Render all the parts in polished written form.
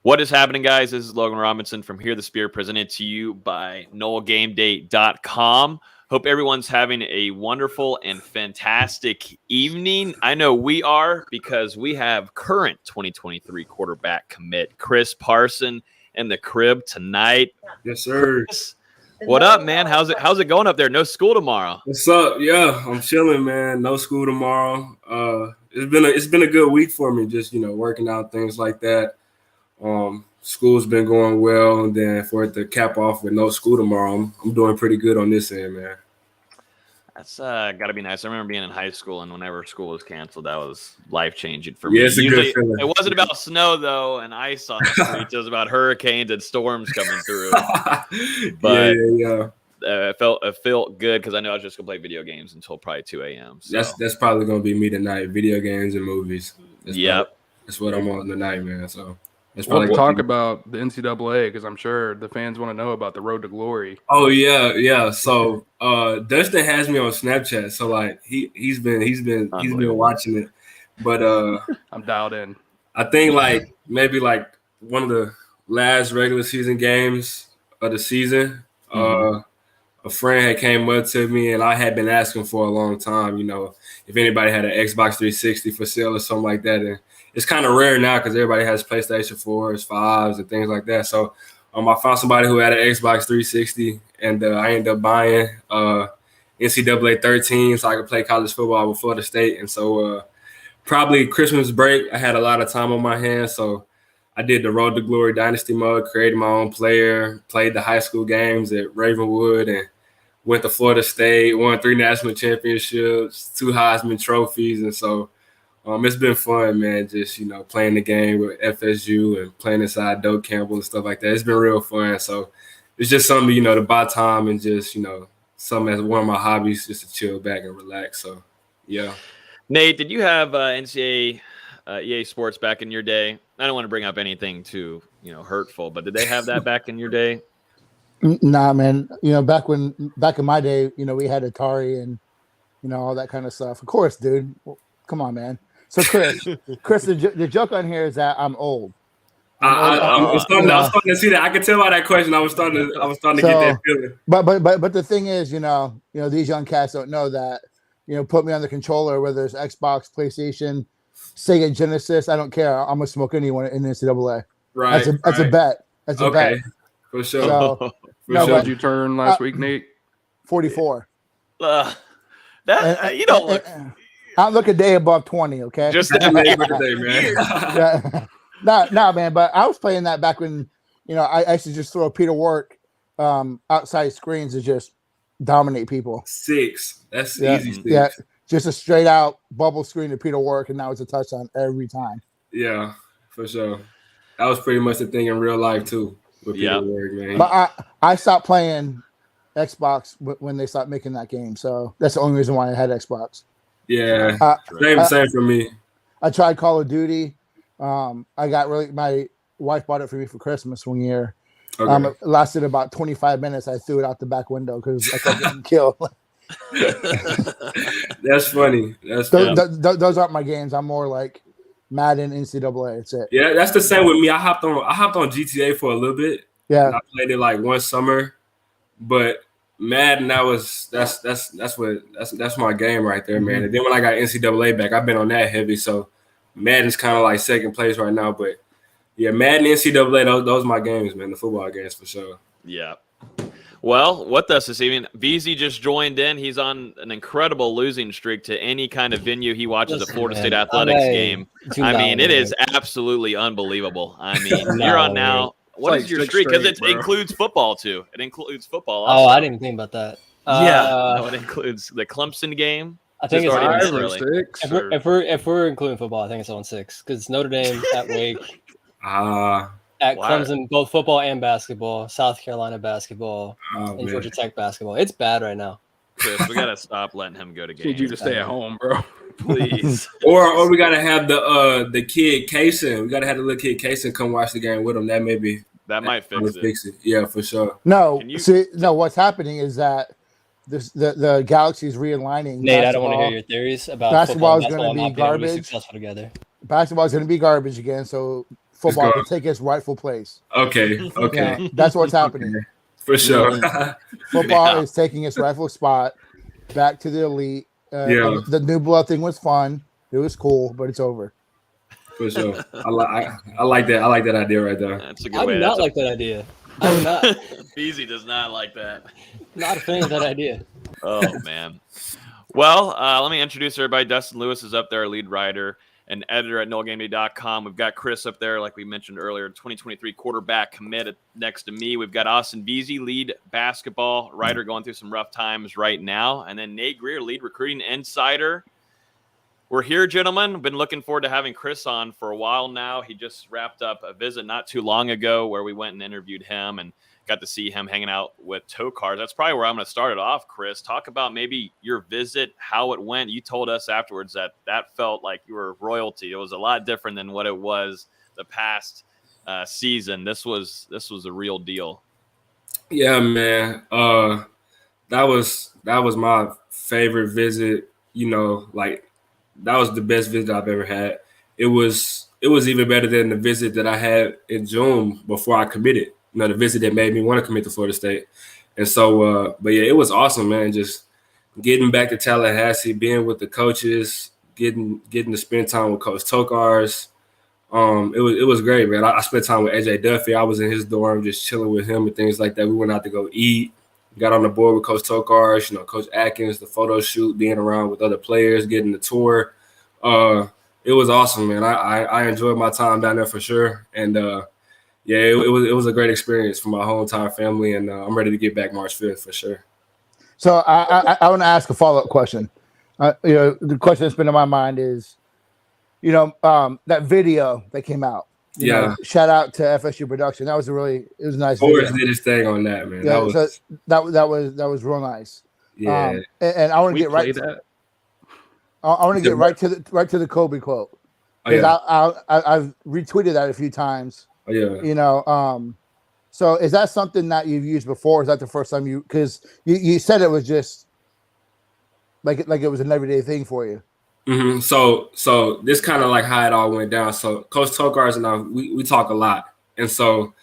What is happening, guys? This is Logan Robinson from Here the Spear, presented to you by NoelGameDay.com. Hope everyone's having a wonderful and fantastic evening. I know we are, because we have current 2023 quarterback commit Chris Parson in the crib tonight. Yes, sir. What up, man? How's it going up there? No school tomorrow. What's up? Yeah, I'm chilling, man. No school tomorrow. It's been a good week for me, just working out, things like that. School's been going well, and then for it to cap off with no school tomorrow, I'm doing pretty good on this end, man. That's got to be nice. I remember being in high school, and whenever school was canceled, that was life-changing for me. Yeah, it's a good feeling. It wasn't about snow, though, and ice on the streets. It was about hurricanes and storms coming through. But yeah. It felt good, because I know I was just going to play video games until probably 2 a.m. So. That's probably going to be me tonight, video games and movies. That's what I'm on tonight, man. So we'll talk about the NCAA, because I'm sure the fans want to know about the road to glory. Oh yeah. So Dustin has me on Snapchat, so like he's been watching it, but I'm dialed in. I think maybe one of the last regular season games of the season, a friend had came up to me, and I had been asking for a long time, if anybody had an Xbox 360 for sale or something like that. And it's kind of rare now because everybody has PlayStation 4s, 5s, and things like that. So I found somebody who had an Xbox 360, and I ended up buying NCAA 13 so I could play college football with Florida State. And so probably Christmas break, I had a lot of time on my hands. So I did the Road to Glory Dynasty mode, created my own player, played the high school games at Ravenwood, and went to Florida State, won 3 national championships, 2 Heisman trophies. And so it's been fun, man, just, playing the game with FSU and playing inside Doak Campbell and stuff like that. It's been real fun. So it's just something, to buy time and just, something as one of my hobbies, just to chill back and relax. So, yeah. Nate, did you have NCAA EA Sports back in your day? I don't want to bring up anything too, hurtful, but did they have that back in your day? Nah, man. Back in my day, we had Atari and, all that kind of stuff. Of course, dude. Well, come on, man. So, Chris, the joke on here is that I'm old. I was starting to see that. I could tell by that question. I was starting to get that feeling. But the thing is, these young cats don't know that. Put me on the controller, whether it's Xbox, PlayStation, Sega Genesis. I don't care. I'm gonna smoke anyone in the NCAA. Right. That's a bet. That's a bet. For sure. So, What did you turn last week, Nate? 44. You don't look. I look a day above 20. Okay. Just birthday, man. No, man. But I was playing that back when, I used to just throw Peter Work outside screens to just dominate people. 6. That's easy. 6. Yeah. Just a straight out bubble screen to Peter Work, and now it's a touchdown every time. Yeah, for sure. That was pretty much the thing in real life too. With Peter Work, man. But I stopped playing Xbox when they stopped making that game, so that's the only reason why I had Xbox. Yeah, same for me. I tried Call of Duty. My wife bought it for me for Christmas one year. Okay. It lasted about 25 minutes. I threw it out the back window because I kept getting killed. That's funny. Those aren't my games. I'm more like Madden, NCAA. That's it. Yeah, that's the same with me. I hopped on GTA for a little bit. Yeah, and I played it like one summer, but Madden, that's my game right there, man. And then when I got NCAA back, I've been on that heavy. So Madden's kind of like second place right now, but yeah, Madden, NCAA, those are my games, man. The football games for sure. Yeah. Well, with us this evening, VZ just joined in. He's on an incredible losing streak to any kind of venue he watches a Florida State athletics game. I mean, it is absolutely unbelievable. I mean, you're on now. What is your streak? Because it includes football, too. It includes football also. Oh, I didn't think about that. No, it includes the Clemson game. I think it's 5 or 6. If we're including football, I think it's on 6 because Notre Dame at Wake. At Clemson, both football and basketball, South Carolina basketball, and Georgia Tech basketball. It's bad right now. Chris, we gotta stop letting him go to games. Need you to stay at home, bro. Please. or we gotta have the kid Kaysen. We gotta have the little kid Kaysen come watch the game with him. That might fix it. Yeah, for sure. No, what's happening is that the galaxy's realigning. Nate, I don't want to hear your theories about basketball is going to be garbage. Successful together. Basketball is going to be garbage again. So football to take its rightful place. Okay. Yeah, that's what's happening. Okay. For sure. Football is taking its rightful spot back to the elite. And the new blood thing was fun. It was cool, but it's over. For sure. I like that. I like that idea right there. That's a good way. I do not like that idea. I do not. Beezy does not like that. Not a fan of that idea. Oh, man. Well, let me introduce everybody. Dustin Lewis is up there, lead writer and editor at NoGameDay.com. We've got Chris up there, like we mentioned earlier, 2023 quarterback commit next to me. We've got Austin Beasy, lead basketball writer, going through some rough times right now. And then Nate Greer, lead recruiting insider. We're here, gentlemen. Been looking forward to having Chris on for a while now. He just wrapped up a visit not too long ago where we went and interviewed him and got to see him hanging out with tow cars. That's probably where I'm going to start it off, Chris. Talk about maybe your visit, how it went. You told us afterwards that felt like you were royalty. It was a lot different than what it was the past season. This was a real deal. Yeah, man. That was my favorite visit. That was the best visit I've ever had. It was even better than the visit that I had in June before I committed. The visit that made me want to commit to Florida State. And so, but yeah, it was awesome, man. Just getting back to Tallahassee, being with the coaches, getting to spend time with Coach Tokars. It was great, man. I spent time with AJ Duffy. I was in his dorm just chilling with him and things like that. We went out to go eat. Got on the board with Coach Tokars, Coach Atkins, the photo shoot, being around with other players, getting the tour. It was awesome, man. I enjoyed my time down there for sure. And yeah, it was a great experience for my whole entire family, and I'm ready to get back March 5th for sure. So I want to ask a follow-up question. The question that's been in my mind is, that video that came out. Shout out to FSU production. It was a nice. Forrest did his thing on that, man. Yeah, that was real nice. Yeah, and I want to get right. I want to get right to the Kobe quote, because I've retweeted that a few times. Oh, yeah. So is that something that you've used before? Is that the first time because you said it was just like it was an everyday thing for you? Mm-hmm. So this kind of like how it all went down. So Coach Tokars and I, we talk a lot. And so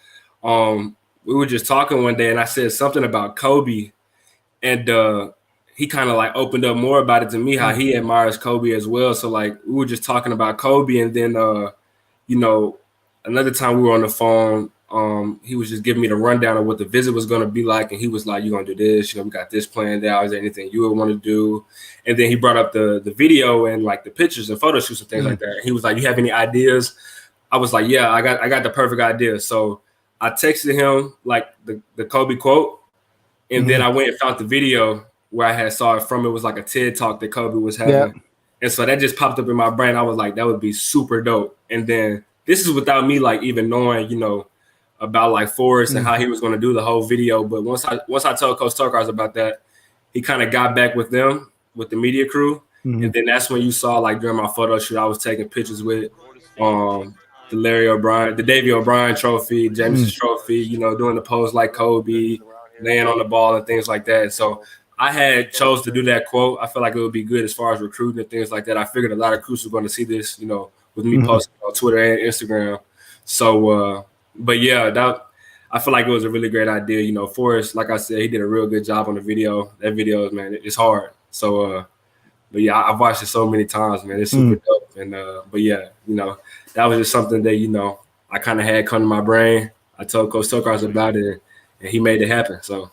we were just talking one day and I said something about Kobe, and he kind of like opened up more about it to me, how he admires Kobe as well. So like we were just talking about Kobe, and then another time we were on the phone, he was just giving me the rundown of what the visit was going to be like. And he was like, you're going to do this, we got this planned out. Is there anything you would want to do? And then he brought up the video and like the pictures and photo shoots and things like that. And he was like, you have any ideas? I was like, yeah, I got the perfect idea. So I texted him like the Kobe quote. And then I went and found the video where I had saw it from. It was like a TED talk that Kobe was having. Yeah. And so that just popped up in my brain. I was like, that would be super dope. And then this is without me like even knowing, about like Forrest and how he was going to do the whole video. But once I told Coach Tokars about that, he kind of got back with them, with the media crew. And then that's when you saw like during my photo shoot, I was taking pictures with the Davey O'Brien trophy, Jameson's trophy, doing the pose like Kobe, laying on the ball and things like that. So I had chose to do that quote. I felt like it would be good as far as recruiting and things like that. I figured a lot of recruits were going to see this, with me posting on Twitter and Instagram. So, but yeah, I feel like it was a really great idea. Forrest, like I said, he did a real good job on the video. That video, man, it's hard. So, but yeah, I've watched it so many times, man. It's super dope. And, but yeah, that was just something that, I kind of had come to my brain. I told Coach Tokars about it, and he made it happen. So.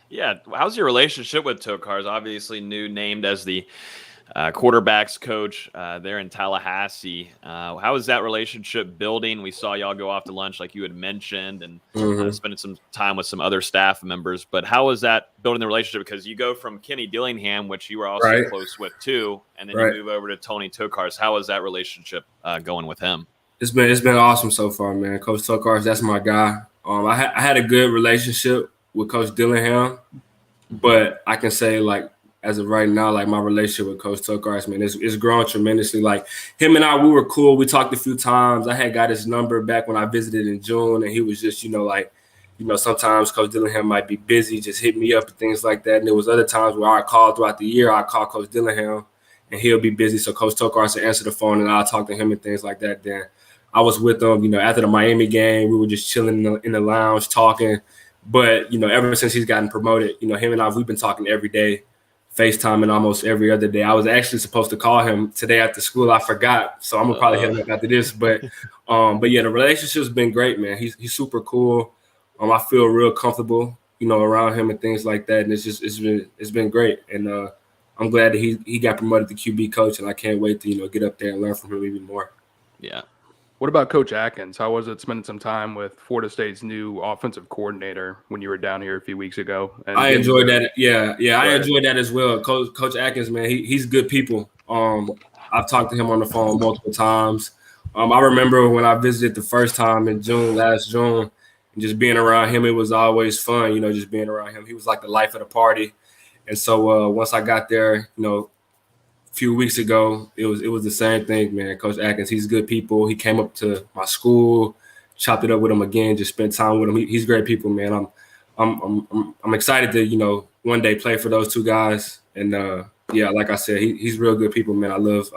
Yeah. How's your relationship with Tokars? Obviously named as the quarterbacks coach there in Tallahassee. How is that relationship building? We saw y'all go off to lunch like you had mentioned, and spending some time with some other staff members. But how is that building the relationship? Because you go from Kenny Dillingham, which you were also close with too, and then you move over to Tony Tokars. How is that relationship going with him? It's been awesome so far, man. Coach Tokars, that's my guy. I had a good relationship with Coach Dillingham, but I can say like as of right now, like my relationship with Coach Tokars, man, it's grown tremendously. Like him and I, we were cool. We talked a few times. I had got his number back when I visited in June, and he was just, sometimes Coach Dillingham might be busy, just hit me up and things like that. And there was other times where I called throughout the year. I call Coach Dillingham, and he'll be busy, so Coach Tokars will answer the phone, and I'll talk to him and things like that. Then I was with him, after the Miami game. We were just chilling in the lounge talking. But, ever since he's gotten promoted, him and we've been talking every day, FaceTiming almost every other day. I was actually supposed to call him today after school. I forgot. So I'm going to probably hit him up after this. But yeah, the relationship's been great, man. He's super cool. I feel real comfortable, around him and things like that. And it's been great. And I'm glad that he got promoted to QB coach, and I can't wait to, get up there and learn from him even more. Yeah. What about Coach Atkins? How was it spending some time with Florida State's new offensive coordinator when you were down here a few weeks ago? And I enjoyed that. Yeah, I enjoyed that as well. Coach Atkins, man, he's good people. I've talked to him on the phone multiple times. I remember when I visited the first time in last June, and just being around him, it was always fun, just being around him. He was like the life of the party. And so once I got there, a few weeks ago, it was the same thing, man. Coach Atkins, he's good people. He came up to my school, chopped it up with him again, just spent time with him. He's great people, man. I'm excited to one day play for those two guys. And yeah, like I said, he's real good people, man. I love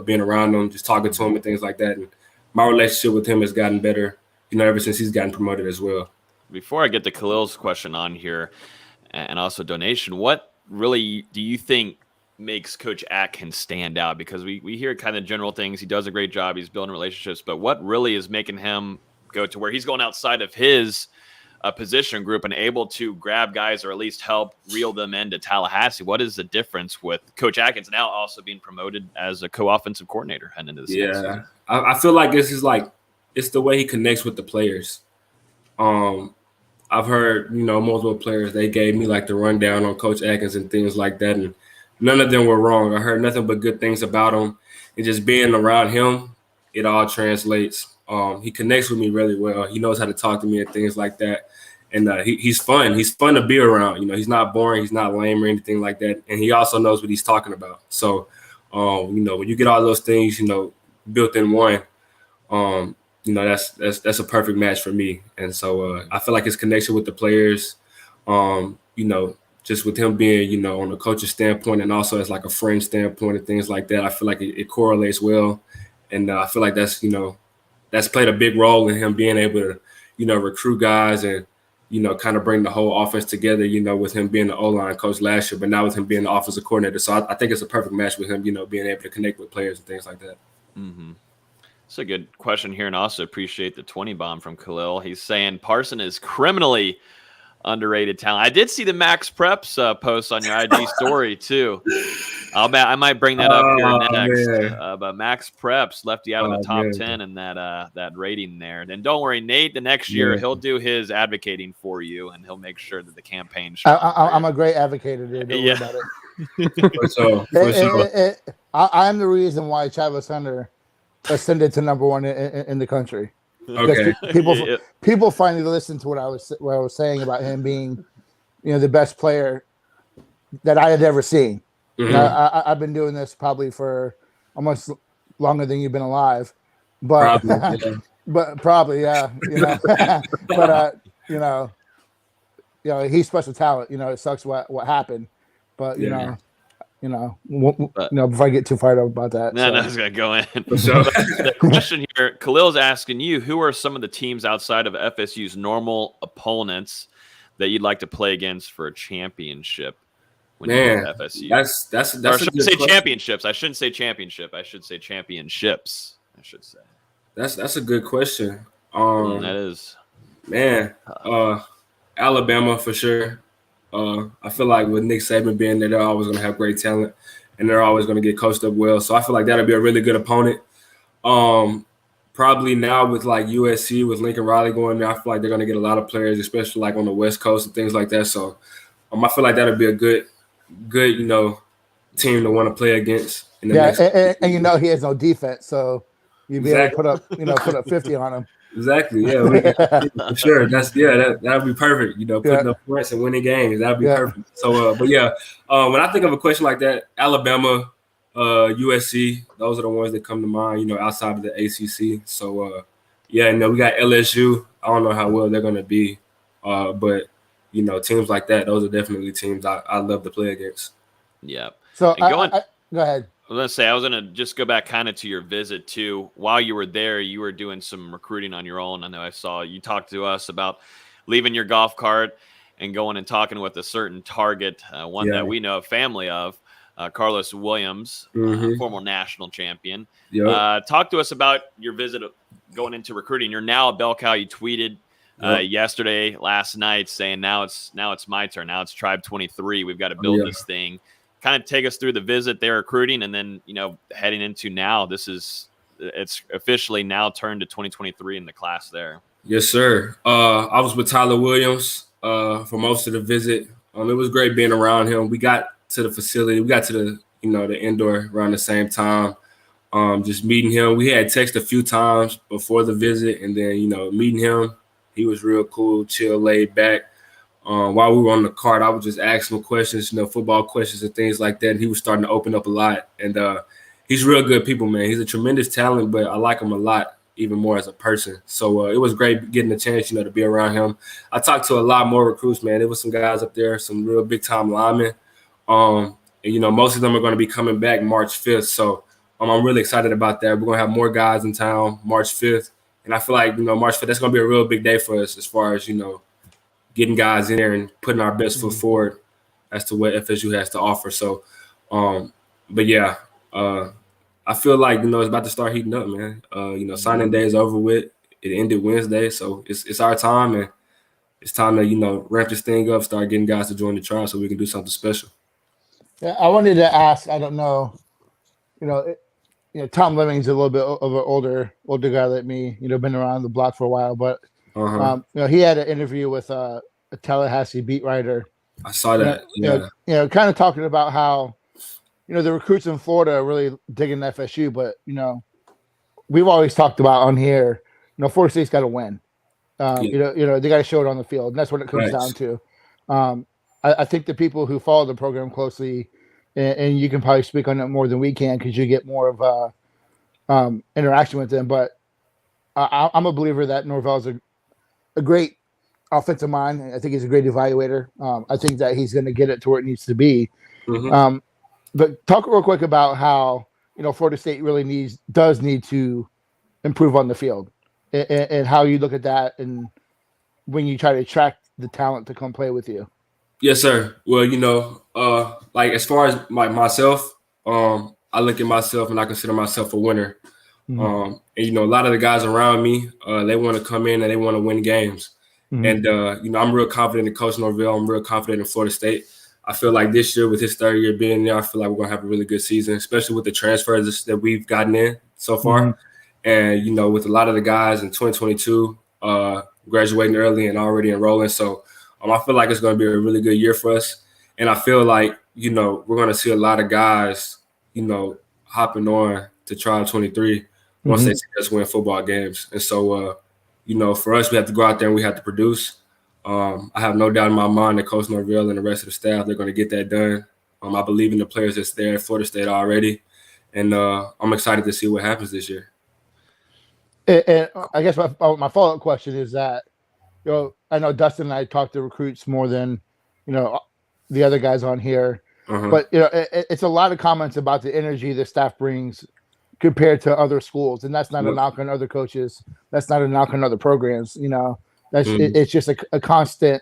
being around them, just talking to him and things like that. And my relationship with him has gotten better, ever since he's gotten promoted as well. Before I get to Khalil's question on here, and also donation, what really do you think makes Coach Atkins stand out? Because we hear kind of general things. He does a great job. He's building relationships. But what really is making him go to where he's going outside of his position group and able to grab guys or at least help reel them into Tallahassee? What is the difference with Coach Atkins now also being promoted as a co-offensive coordinator heading into this season? I feel like this is it's the way he connects with the players. I've heard, multiple players, they gave me the rundown on Coach Atkins and things like that. And none of them were wrong. I heard nothing but good things about him. And just being around him, it all translates. He connects with me really well. He knows how to talk to me and things like that. And he's fun. He's fun to be around. He's not boring. He's not lame or anything like that. And he also knows what he's talking about. So, when you get all those things, built in one, that's a perfect match for me. And so I feel like his connection with the players, just with him being, on a coach's standpoint and also as a friend standpoint and things like that, I feel like it correlates well. And I feel like that's played a big role in him being able to, recruit guys and, kind of bring the whole offense together, with him being the O-line coach last year, but now with him being the offensive coordinator. So I think it's a perfect match with him, being able to connect with players and things like that. Mm-hmm. It's a good question here, and also appreciate the 20 bomb from Khalil. He's saying Parson is criminally underrated talent. I did see the Max Preps post on your IG story too. I might bring that up here next. But Max Preps left you out of the top 10 in that rating there. Then don't worry, Nate. The next year he'll do his advocating for you, and he'll make sure that the campaign. I'm a great advocator, dude. Don't worry about it. I'm the reason why Travis Hunter ascended to number one in the country. Okay. People finally listened to what I was saying about him being, the best player that I had ever seen. Mm-hmm. I've been doing this probably for almost longer than you've been alive, but probably, yeah. But he's special talent. It sucks what happened, but before I get too fired up about that. No, I was going to go in. So the question here, Khalil's asking you, who are some of the teams outside of FSU's normal opponents that you'd like to play against for a championship when you're at FSU? That's or I shouldn't say championships. I shouldn't say championship. I should say championships. I should say. That's a good question. That is. Man, Alabama for sure. I feel like with Nick Saban being there, they're always going to have great talent, and they're always going to get coached up well. So I feel like that'll be a really good opponent. Probably now with USC, with Lincoln Riley going there, I feel like they're going to get a lot of players, especially on the West Coast and things like that. So I feel like that'll be a good team to want to play against. In the and he has no defense, so you'd be able to put up 50 on him. Exactly. Yeah, for sure. That'd be perfect. Putting up points and winning games. That'd be perfect. So, but yeah, when I think of a question like that, Alabama, USC, those are the ones that come to mind. Outside of the ACC. So, we got LSU. I don't know how well they're gonna be, but teams like that, those are definitely teams I love to play against. Yeah. So go ahead. I was going to say, I was going to just go back kind of to your visit too. While you were there, you were doing some recruiting on your own. I know I saw you talked to us about leaving your golf cart and going and talking with a certain target, one that we know a family of, Carlos Williams, former national champion. Talk to us about your visit going into recruiting. You're now a bell cow. You tweeted yesterday, last night, saying now it's my turn. Now it's Tribe 23. We've got to build this thing. Kind of take us through the visit there, recruiting, and then heading into now. It's officially now turned to 2023 in the class there. Yes, sir. I was with Tyler Williams for most of the visit. It was great being around him. We got to the facility. We got to the the indoor around the same time. Just meeting him. We had texted a few times before the visit, and then meeting him. He was real cool, chill, laid back. While we were on the cart, I was just asking him questions, football questions and things like that. And he was starting to open up a lot. And he's real good people, man. He's a tremendous talent, but I like him a lot, even more as a person. So it was great getting the chance, to be around him. I talked to a lot more recruits, man. There was some guys up there, some real big-time linemen. And, most of them are going to be coming back March 5th. So I'm really excited about that. We're going to have more guys in town March 5th. And I feel like, March 5th, that's going to be a real big day for us as far as, getting guys in there and putting our best foot forward as to what FSU has to offer. So, but yeah, I feel like, it's about to start heating up, man. Signing day is over with. It ended Wednesday. So it's our time, and it's time to, ramp this thing up, start getting guys to join the trial so we can do something special. Yeah, I wanted to ask, I don't know, Tom Lemming's a little bit of an older guy like me, been around the block for a while, but he had an interview with a Tallahassee beat writer. I saw that. Kind of talking about how, the recruits in Florida are really digging FSU, but we've always talked about on here, Florida State's got to win. They got to show it on the field, and that's what it comes down to. I think the people who follow the program closely, and you can probably speak on it more than we can because you get more of interaction with them. But I'm a believer that Norvell's a great offensive mind. I think he's a great evaluator. I think that he's going to get it to where it needs to be. But talk real quick about how Florida State really does need to improve on the field, and how you look at that, and when you try to attract the talent to come play with you. Yes, sir. Well, like as far as myself, I look at myself and I consider myself a winner. And a lot of the guys around me, they want to come in and they want to win games. And I'm real confident in Coach Norvell. I'm real confident in Florida State. I feel like this year, with his third year being there, I feel like we're gonna have a really good season, especially with the transfers that we've gotten in so far. And with a lot of the guys in 2022 graduating early and already enrolling. So I feel like it's gonna be a really good year for us. And I feel like we're gonna see a lot of guys hopping on to Tribe 23 once they see us win football games. And so for us, we have to go out there and we have to produce. I have no doubt in my mind that Coach Norvell and the rest of the staff, they're going to get that done. I believe in the players that's there at Florida State already, and I'm excited to see what happens this year. And I guess my follow-up question is that, I know Dustin and I talk to recruits more than, the other guys on here, but, it's a lot of comments about the energy the staff brings compared to other schools, and that's not a knock on other coaches. That's not a knock on other programs, It's just a constant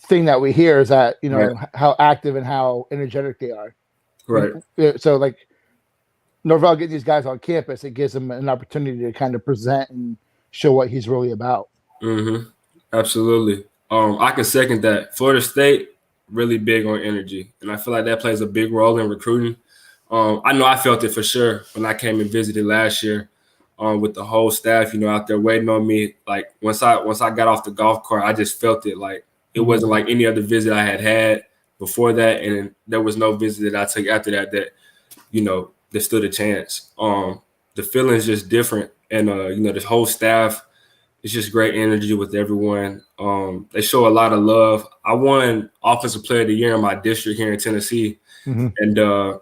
thing that we hear is that, how active and how energetic they are. Right. So, like, Norvell getting these guys on campus, it gives them an opportunity to kind of present and show what he's really about. Absolutely. I can second that. Florida State, really big on energy, and I feel like that plays a big role in recruiting. I know I felt it for sure when I came and visited last year. With the whole staff, out there waiting on me. Like once I got off the golf cart, I just felt it. Like it wasn't like any other visit I had before that, and there was no visit that I took after that that stood a chance. The feeling is just different, and this whole staff, it's just great energy with everyone. They show a lot of love. I won Offensive Player of the Year in my district here in Tennessee, and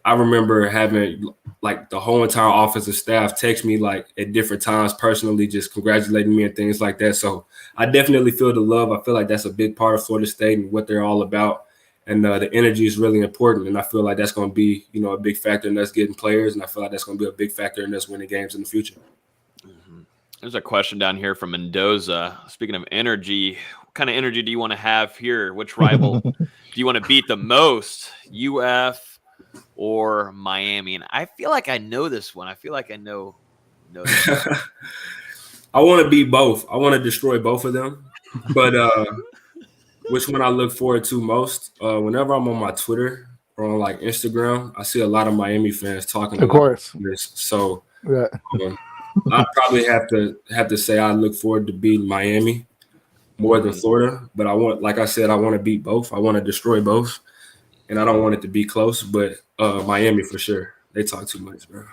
I remember having like the whole entire offensive staff text me like at different times personally, just congratulating me and things like that. So I definitely feel the love. I feel like that's a big part of Florida State and what they're all about. And the energy is really important. And I feel like that's going to be, a big factor in us getting players. And I feel like that's going to be a big factor in us winning games in the future. Mm-hmm. There's a question down here from Mendoza. Speaking of energy, what kind of energy do you want to have here? Which rival do you want to beat the most, UF or Miami? And I feel like I know this one. I feel like I know this one. I want to beat both. I want to destroy both of them. But which one I look forward to most? Whenever I'm on my Twitter or on like Instagram, I see a lot of Miami fans talking about this. So I probably have to say I look forward to beating Miami more than Florida. But like I said, I want to beat both. I want to destroy both, and I don't want it to be close. But Miami for sure. They talk too much, bro.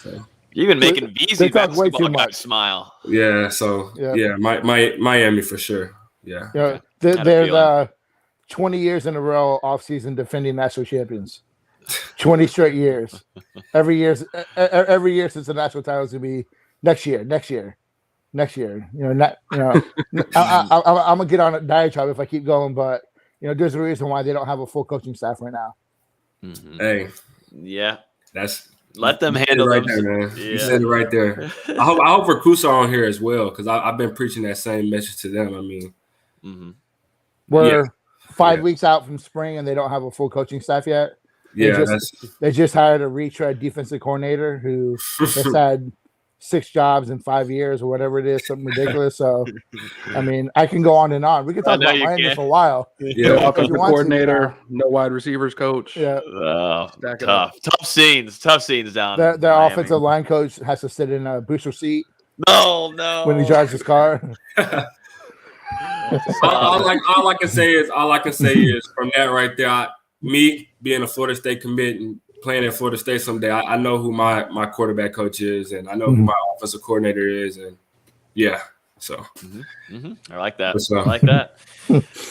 So. You're even making VZ basketball guys smile. Yeah. So Miami for sure. Yeah. They're 20 years in a row off-season defending national champions. 20 straight years. Every year since the national title is gonna be next year. I'm gonna get on a diatribe if I keep going, but there's a reason why they don't have a full coaching staff right now. Mm-hmm. Hey, yeah, let them handle it right there, man. Yeah. You said it right there. I hope Recruits are on here as well because I've been preaching that same message to them. I mean, we're 5 weeks out from spring and they don't have a full coaching staff yet. They just hired a retread defensive coordinator who has had 6 jobs in 5 years or whatever it is, something ridiculous. So, I mean, I can go on and on. We can talk about Miami for a while. Yeah, offensive coordinator, no wide receivers coach. Yeah, tough scenes down. Their offensive line coach has to sit in a booster seat. No, when he drives his car. all I can say is from that right there. Me being a Florida State commit and playing at Florida State someday, I know who my quarterback coach is, and I know who my offensive coordinator is, and so. I like that.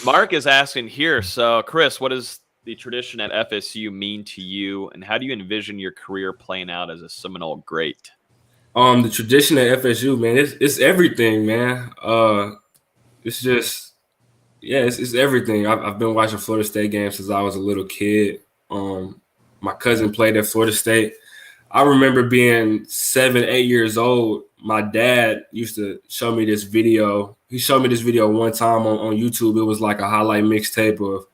Mark is asking here. So, Chris, what does the tradition at FSU mean to you, and how do you envision your career playing out as a Seminole great? The tradition at FSU, man, it's everything, man. It's just. Yeah, it's everything. I've been watching Florida State games since I was a little kid. My cousin played at Florida State. I remember being 7, 8 years old. My dad used to show me this video. He showed me this video one time on YouTube. It was like a highlight mixtape of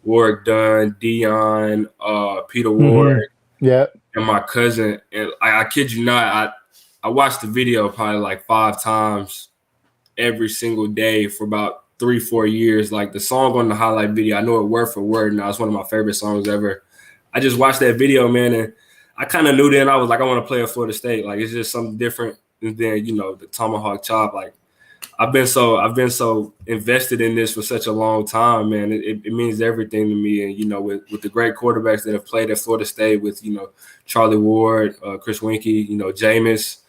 Warwick Dunn, Dion, Peter Ward, and my cousin. And I kid you not, I watched the video probably like 5 times every single day for about 3-4 years. Like the song on the highlight video, I know it word for word now. It's one of my favorite songs ever. I just watched that video, man, and I kind of knew then I was like, I want to play at Florida State. Like it's just something different than the tomahawk chop. Like I've been so invested in this for such a long time, man. It means everything to me. And with the great quarterbacks that have played at Florida State, with Charlie Ward, Chris Winkie, Jameis.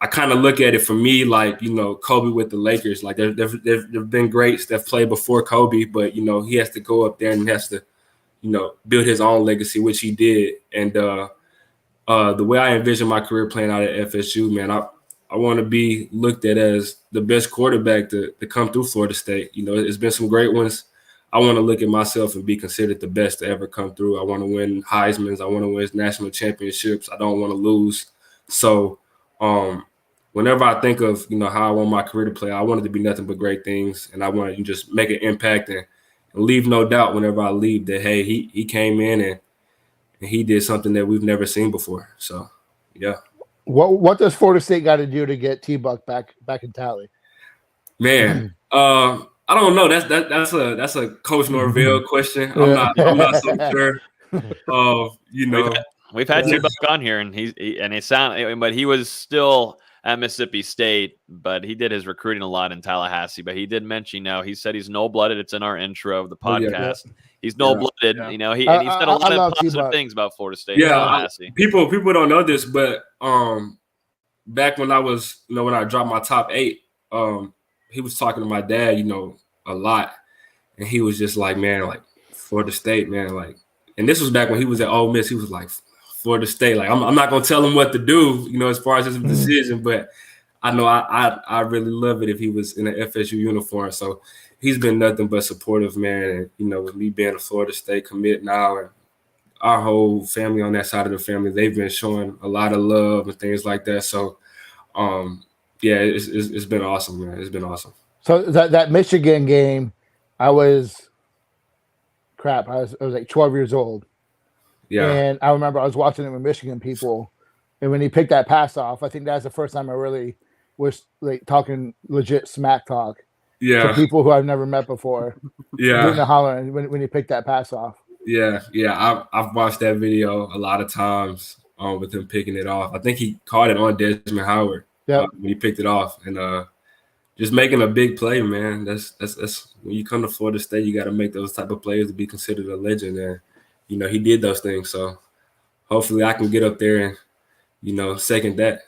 I kind of look at it for me like, Kobe with the Lakers. Like there've been greats that played before Kobe, but, he has to go up there and has to, build his own legacy, which he did. And the way I envision my career playing out at FSU, man, I want to be looked at as the best quarterback to come through Florida State. It's been some great ones. I want to look at myself and be considered the best to ever come through. I want to win Heismans. I want to win national championships. I don't want to lose. So, whenever I think of, how I want my career to play, I want it to be nothing but great things. And I want to just make an impact and leave no doubt whenever I leave that, hey, he came in and he did something that we've never seen before. So, yeah. What does Florida State got to do to get T-Buck back in tally? Man, I don't know. That's a Coach Norvell question. I'm not so sure. We've had T-Buck on here, and he was still at Mississippi State, but he did his recruiting a lot in Tallahassee. But he did mention, he said he's no-blooded. It's in our intro of the podcast. He's no-blooded. Yeah. He said a lot of positive things about Florida State. Yeah, Tallahassee. People don't know this, but back when I was, when I dropped my top 8, he was talking to my dad, a lot, and he was just like, man, like Florida State, man, like, and this was back when he was at Ole Miss. He was like, Florida State, like I'm not gonna tell him what to do, as far as his decision, but I know I really love it if he was in an FSU uniform. So he's been nothing but supportive, man. And, with me being a Florida State commit now and our whole family on that side of the family, they've been showing a lot of love and things like that. So, yeah, it's been awesome, man. It's been awesome. So that Michigan game, I was like 12 years old. Yeah. And I remember I was watching it with Michigan people. And when he picked that pass off, I think that's the first time I really was like talking legit smack talk to people who I've never met before. Yeah. Doing the hollering when he picked that pass off. Yeah. I've watched that video a lot of times with him picking it off. I think he caught it on Desmond Howard when he picked it off. And just making a big play, man. That's when you come to Florida State, you got to make those type of plays to be considered a legend. And, he did those things. So hopefully I can get up there and, second that.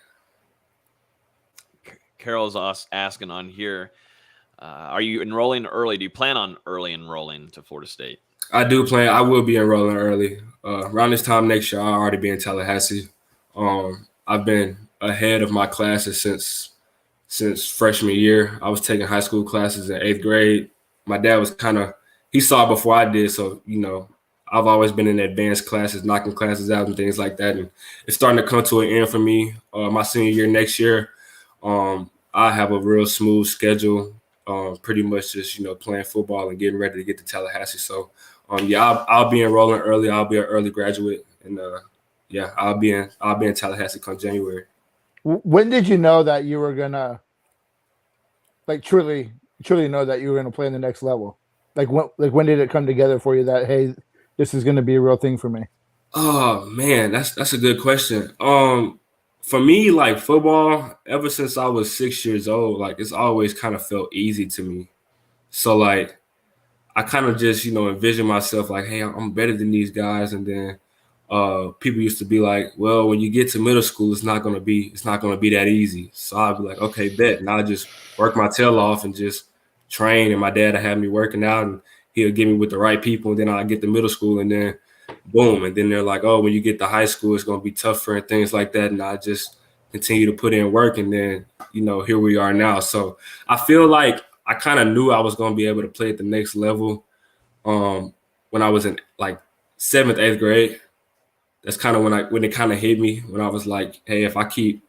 Carol's asking on here, are you enrolling early? Do you plan on early enrolling to Florida State? I do plan. I will be enrolling early. Around this time next year, I'll already be in Tallahassee. I've been ahead of my classes since freshman year. I was taking high school classes in 8th grade. My dad was he saw it before I did. So, I've always been in advanced classes, knocking classes out and things like that. And it's starting to come to an end for me. My senior year next year, I have a real smooth schedule, pretty much just, playing football and getting ready to get to Tallahassee. So, I'll be enrolling early. I'll be an early graduate. And, I'll be in Tallahassee come January. When did you know that you were gonna, like, truly know that you were gonna play in the next level? Like when did it come together for you that, hey, this is gonna be a real thing for me? Oh man, that's a good question. For me, like football, ever since I was 6 years old, like it's always kind of felt easy to me. So like, I kind of just envision myself like, hey, I'm better than these guys, and then. People used to be like, well, when you get to middle school, it's not gonna be that easy. So I'd be like, okay, bet. And I'll just work my tail off and just train. And my dad would have me working out and he'll get me with the right people. And then I'll get to middle school and then boom. And then they're like, oh, when you get to high school, it's gonna be tougher and things like that. And I just continue to put in work. And then, here we are now. So I feel like I kind of knew I was gonna be able to play at the next level when I was in like 7th, 8th grade. That's kind of when it kind of hit me, when I was like, hey, if I keep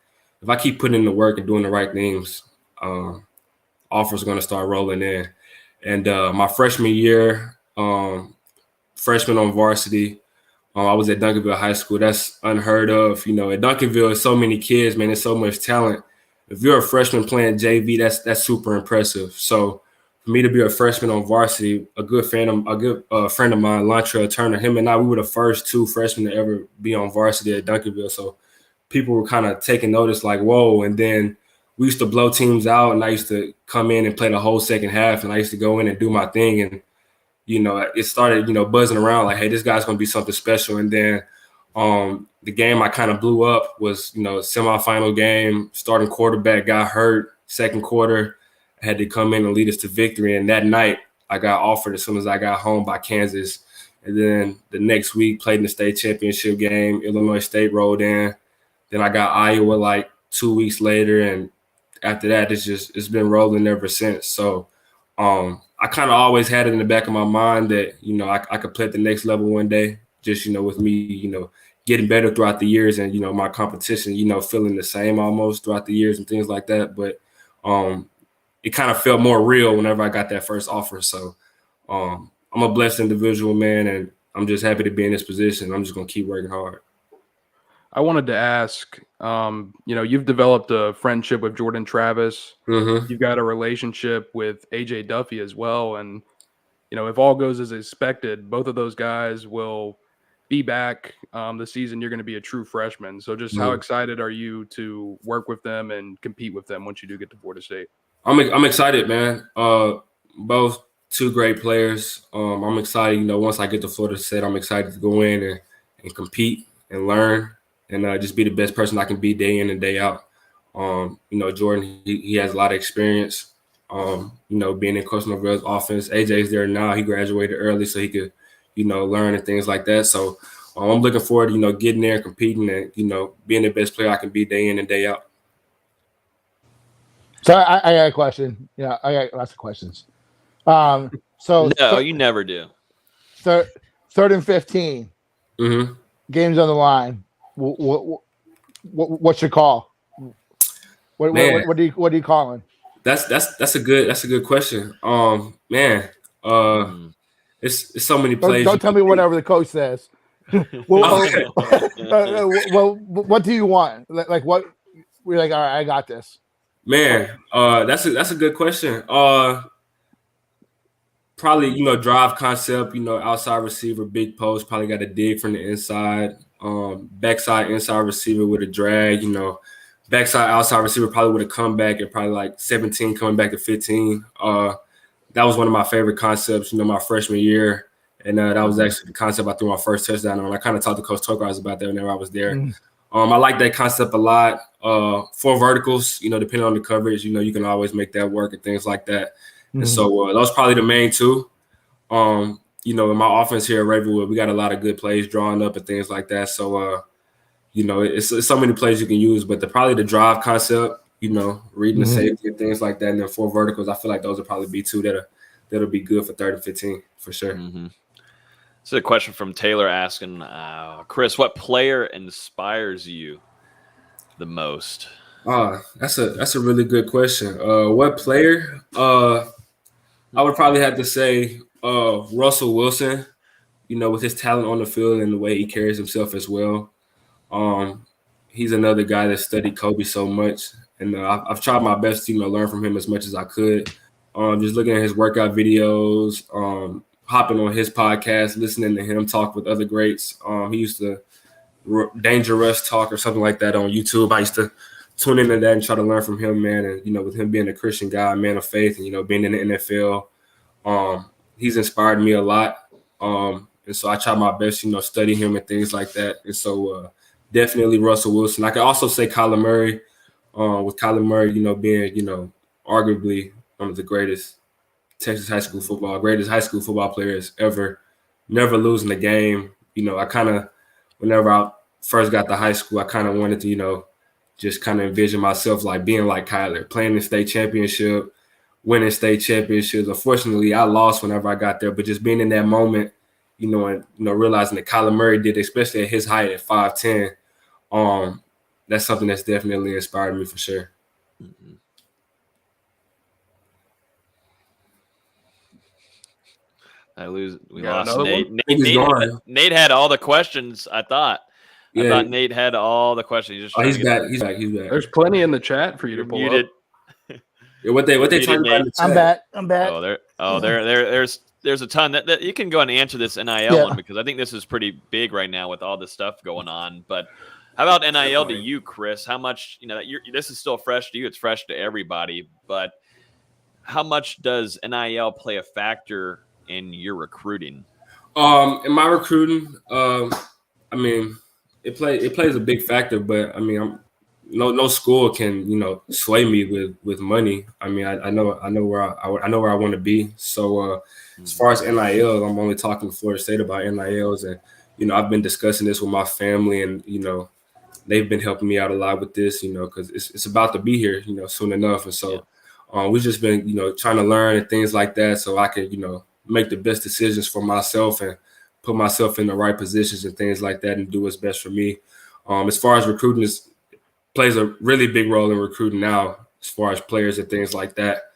putting in the work and doing the right things, offers are going to start rolling in. And my freshman year, freshman on varsity, I was at Duncanville High School. That's unheard of. At Duncanville, there's so many kids, man. There's so much talent. If you're a freshman playing JV, that's super impressive. So for me to be a freshman on varsity, a good friend of mine, Lontrell Turner, him and I, we were the first 2 freshmen to ever be on varsity at Duncanville. So people were kind of taking notice, like, whoa. And then we used to blow teams out, and I used to come in and play the whole second half, and I used to go in and do my thing. And, it started, buzzing around like, hey, this guy's going to be something special. And then the game I kind of blew up was, semifinal game, starting quarterback got hurt, second quarter. I had to come in and lead us to victory. And that night, I got offered as soon as I got home by Kansas. And then the next week, played in the state championship game. Illinois State rolled in. Then I got Iowa like 2 weeks later. And after that, it's been rolling ever since. So I kind of always had it in the back of my mind that, I could play at the next level one day, just, with me, getting better throughout the years and, my competition, feeling the same almost throughout the years and things like that. But it kind of felt more real whenever I got that first offer. So I'm a blessed individual, man, and I'm just happy to be in this position. I'm just going to keep working hard. I wanted to ask, you've developed a friendship with Jordan Travis. Mm-hmm. You've got a relationship with AJ Duffy as well. And, if all goes as expected, both of those guys will be back the season you're going to be a true freshman. So just how excited are you to work with them and compete with them once you do get to Florida State? I'm excited, man. Both 2 great players. I'm excited, once I get to Florida State, I'm excited to go in and compete and learn and just be the best person I can be day in and day out. Jordan, he has a lot of experience, being in Coach Norvell's offense. AJ's there now. He graduated early so he could, learn and things like that. So I'm looking forward to, getting there and competing and, being the best player I can be day in and day out. So I got a question. Yeah, I got lots of questions. So no, you never do. Third and 15. Mm-hmm. Games on the line. What's your call? What are you calling? That's a good question. Man, it's so many plays. Don't tell me whatever the coach says. Well, what do you want? Like what? We're like, all right, I got this. Man, that's a good question. Probably drive concept. Outside receiver, big post. Probably got to dig from the inside. Backside inside receiver with a drag. Backside outside receiver probably with a comeback at probably like 17 coming back to 15. That was one of my favorite concepts. My freshman year. And that was actually the concept I threw my first touchdown on. I kind of talked to Coach Tokarz about that whenever I was there. I like that concept a lot. 4 verticals, depending on the coverage, you can always make that work and things like that. And so those probably the main 2. In my offense here at Ravenwood, we got a lot of good plays drawn up and things like that. So, it's so many plays you can use, but probably the drive concept, reading the safety and things like that. And then 4 verticals, I feel like those will probably be 2 that'll be good for 3rd and 15 for sure. This is a question from Taylor asking, Chris, what player inspires you the most? That's a really good question. What player? I would probably have to say Russell Wilson, with his talent on the field and the way he carries himself as well. He's another guy that studied Kobe so much. And I've tried my best to learn from him as much as I could. Just looking at his workout videos, hopping on his podcast, listening to him talk with other greats. He used to Danger Rush talk or something like that on YouTube. I used to tune into that and try to learn from him, man. And, with him being a Christian guy, man of faith, and, being in the NFL, he's inspired me a lot. And so I try my best, study him and things like that. And so definitely Russell Wilson. I could also say Kyler Murray, with Kyler Murray, being, arguably one of the greatest greatest high school football players ever, never losing a game. I kind of, whenever I first got to high school, I kind of wanted to, just kind of envision myself like being like Kyler, playing the state championship, winning state championships. Unfortunately, I lost whenever I got there, but just being in that moment, and realizing that Kyler Murray did, especially at his height at 5'10", that's something that's definitely inspired me for sure. We lost Nate. Nate had all the questions, I thought. Yeah. I thought Nate had all the questions. He's back. There's plenty in the chat for you to pull up. Yeah, what they talking about in the chat? I'm back. There's a ton that you can go and answer this NIL one, because I think this is pretty big right now with all this stuff going on. But how about NIL to you, Chris? How much, this is still fresh to you. It's fresh to everybody. But how much does NIL play a factor in your recruiting? In my recruiting, it plays a big factor, but no school can sway me with money. I know where I want to be. So as far as NIL, I'm only talking to Florida State about NILs, and I've been discussing this with my family, and they've been helping me out a lot with this, because it's about to be here, soon enough, and so we've just been trying to learn and things like that, so I can make the best decisions for myself and put myself in the right positions and things like that, and do what's best for me. As far as recruiting plays a really big role in recruiting now, as far as players and things like that.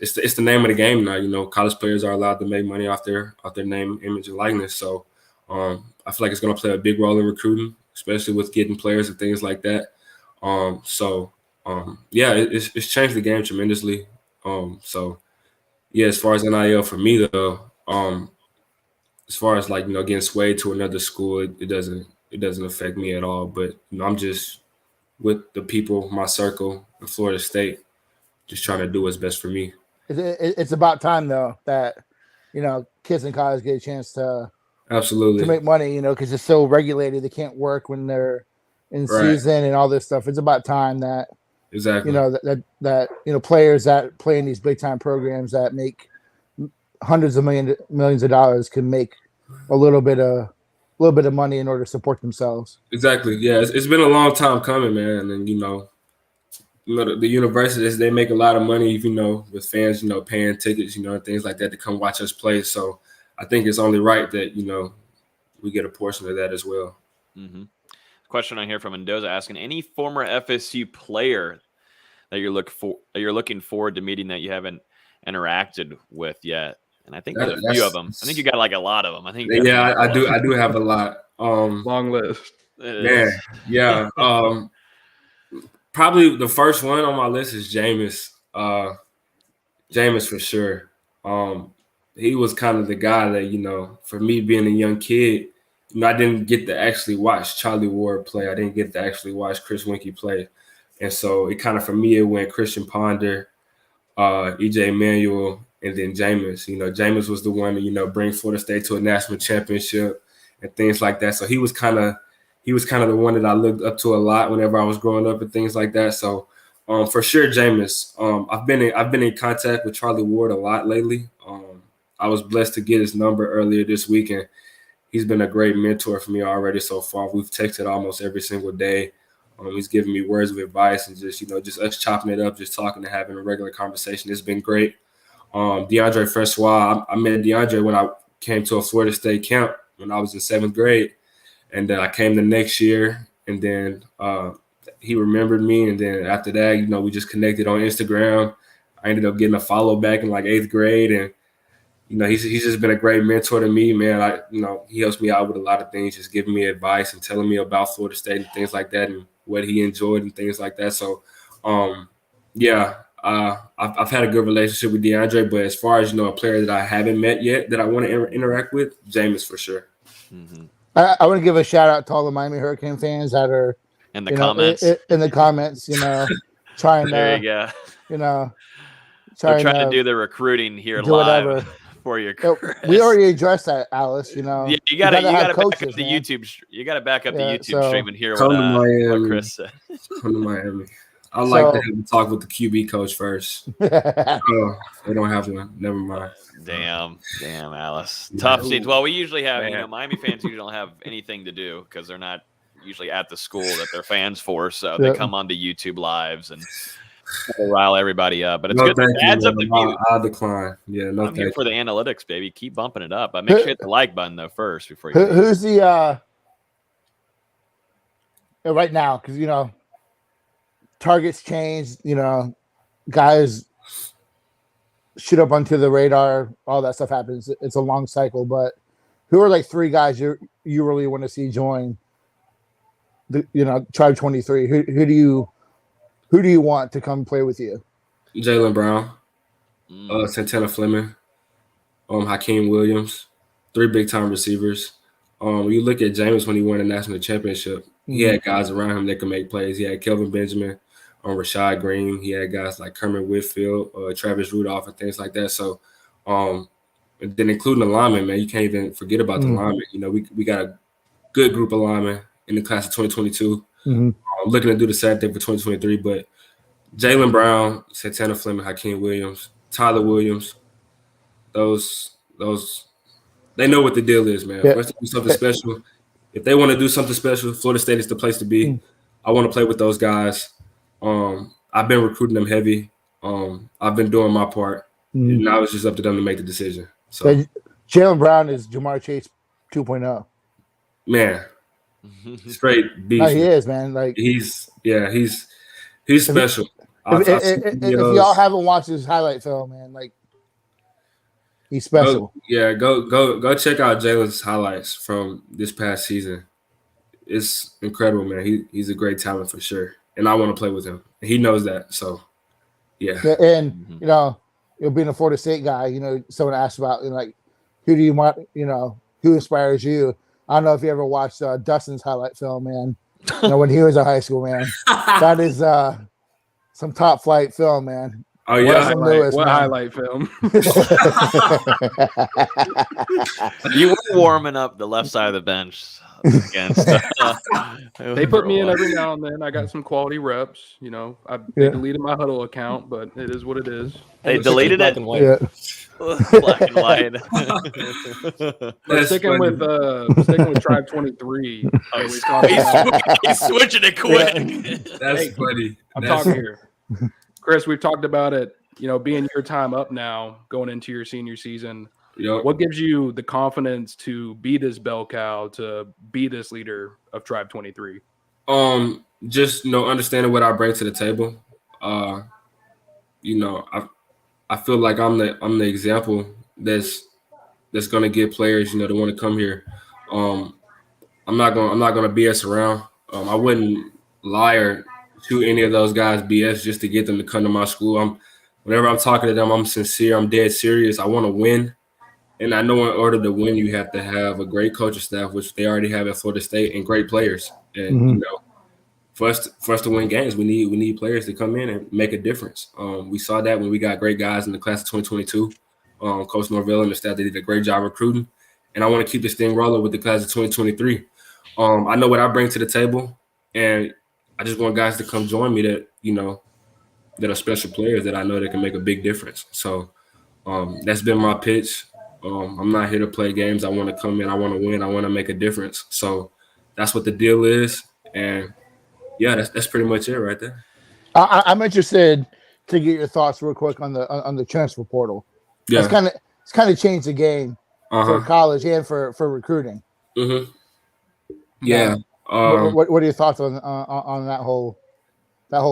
It's the name of the game now. College players are allowed to make money off their name, image, and likeness. So I feel like it's going to play a big role in recruiting, especially with getting players and things like that. It's changed the game tremendously. As far as NIL for me though, as far as getting swayed to another school, it doesn't affect me at all. But I'm just with the people, my circle in Florida State, just trying to do what's best for me. It's about time though that kids in college get a chance to make money, because it's so regulated. They can't work when they're in season and all this stuff. It's about time that that players that play in these big time programs that make hundreds of millions of dollars can make a little bit of money in order to support themselves. Exactly. Yeah, it's been a long time coming, man. And the universities, they make a lot of money, with fans, paying tickets, and things like that to come watch us play. So I think it's only right that, we get a portion of that as well. Mm-hmm. Question on here from Mendoza asking, any former FSU player that you're looking forward to meeting that you haven't interacted with yet? And I think there's a few of them. I think you got like a lot of them. I think. Yeah, I do have a lot. Long list. Yeah. Probably the first one on my list is Jameis. Jameis for sure. He was kind of the guy that, for me being a young kid, I didn't get to actually watch Charlie Ward play. I didn't get to actually watch Chris Winkie play. And so it kind of, for me, it went Christian Ponder, E.J. Manuel, and then Jameis. Jameis was the one to, bring Florida State to a national championship and things like that. So he was kind of the one that I looked up to a lot whenever I was growing up and things like that. So for sure, Jameis. I've been in contact with Charlie Ward a lot lately. I was blessed to get his number earlier this week, and he's been a great mentor for me already so far. We've texted almost every single day. He's giving me words of advice and just us chopping it up, just talking and having a regular conversation. It's been great. DeAndre Francois, I met DeAndre when I came to a Florida State camp when I was in 7th grade. And then I came the next year, and then he remembered me. And then after that, we just connected on Instagram. I ended up getting a follow back in like 8th grade. And, he's just been a great mentor to me, man. He helps me out with a lot of things, just giving me advice and telling me about Florida State and things like that and what he enjoyed and things like that. So, I've had a good relationship with DeAndre. But as far as, a player that I haven't met yet that I want to interact with, Jameis for sure. Mm-hmm. I want to give a shout out to all the Miami Hurricane fans that are in the comments. In the comments, trying there to, you go. Trying to do the recruiting here live whatever. For you. We already addressed that, Alice. Yeah, you gotta back up the YouTube. You gotta back up the YouTube stream and hear what Chris said. Come to Miami. I like to have a talk with the QB coach first. They don't have one. Never mind. Damn, Alice. Tough scenes. Well, we usually have, Miami fans usually don't have anything to do because they're not usually at the school that they're fans for. So they come onto YouTube lives and rile everybody up. But it's good. It adds up the view. I'll decline. Yeah, no, I'm here for the analytics, baby. Keep bumping it up. But make sure you hit the like button though first before you. Who's the right now? Because targets change. Guys shoot up onto the radar. All that stuff happens. It's a long cycle. But who are like 3 guys you really want to see join the Tribe 23? Who do you want to come play with you? Jaylen Brown, Santana Fleming, Hakeem Williams, 3 big-time receivers. When you look at Jameis when he won a national championship, he had guys around him that could make plays. He had Kelvin Benjamin, Rashad Green. He had guys like Kermit Whitfield, Travis Rudolph, and things like that. So, and then including the linemen, man, you can't even forget about the linemen. We got a good group of linemen in the class of 2022. Looking to do the same thing for 2023, but Jaylen Brown, Santana Fleming, Hakeem Williams, Tyler Williams, those they know what the deal is, man. Yeah. For us to do something special, if they want to do something special, Florida State is the place to be. I want to play with those guys. I've been recruiting them heavy. I've been doing my part. And now it's just up to them to make the decision. So Jaylen Brown is Jamar Chase 2.0. Man. Straight beast. No, he is, man. Like he's special. If y'all haven't watched his highlight film, man, like he's special. Go check out Jaylen's highlights from this past season. It's incredible, man. He's a great talent for sure, and I want to play with him. He knows that, so yeah. And being a Florida State guy, someone asked about like who do you want, who inspires you. I don't know if you ever watched Dustin's highlight film, man. When he was in high school, man. That is some top flight film, man. Oh yeah, what highlight film? You were warming up the left side of the bench against. They put me in every now and then. I got some quality reps. They deleted my Huddle account, but it is what it is. They deleted it. Yeah. Black and white. Sticking with Tribe 23. He's switching it quick. That's funny. I'm talking here. Chris, we've talked about it, being your time up now, going into your senior season. Yep. What gives you the confidence to be this bell cow, to be this leader of Tribe 23? Just understanding what I bring to the table. I feel like I'm the example that's gonna get players, that want to come here. I'm not gonna BS around. I wouldn't lie or shoot any of those guys BS just to get them to come to my school. Whenever I'm talking to them, I'm sincere. I'm dead serious. I want to win, and I know in order to win, you have to have a great coaching staff, which they already have at Florida State, and great players. And for us to win games, we need players to come in and make a difference. We saw that when we got great guys in the class of 2022. Coach Norvell and the staff, they did a great job recruiting, and I want to keep this thing rolling with the class of 2023. I know what I bring to the table, and I just want guys to come join me that that are special players that I know that can make a big difference. So that's been my pitch. I'm not here to play games. I want to come in. I want to win. I want to make a difference. So that's what the deal is, and yeah, that's pretty much it right there. I'm interested to get your thoughts real quick on the transfer portal. Yeah, it's kind of changed the game for college and for recruiting. Mm-hmm. Yeah. What are your thoughts on that whole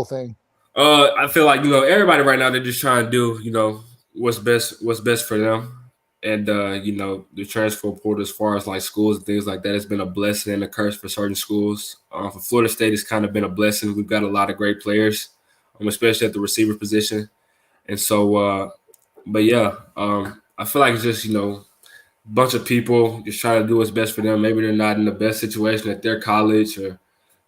thing? I feel like everybody right now, they're just trying to do what's best for them, and the transfer portal as far as like schools and things like that has been a blessing and a curse for certain schools. For Florida State, it's kind of been a blessing. We've got a lot of great players, especially at the receiver position, and so. But yeah, I feel like it's just bunch of people just trying to do what's best for them. Maybe they're not in the best situation at their college or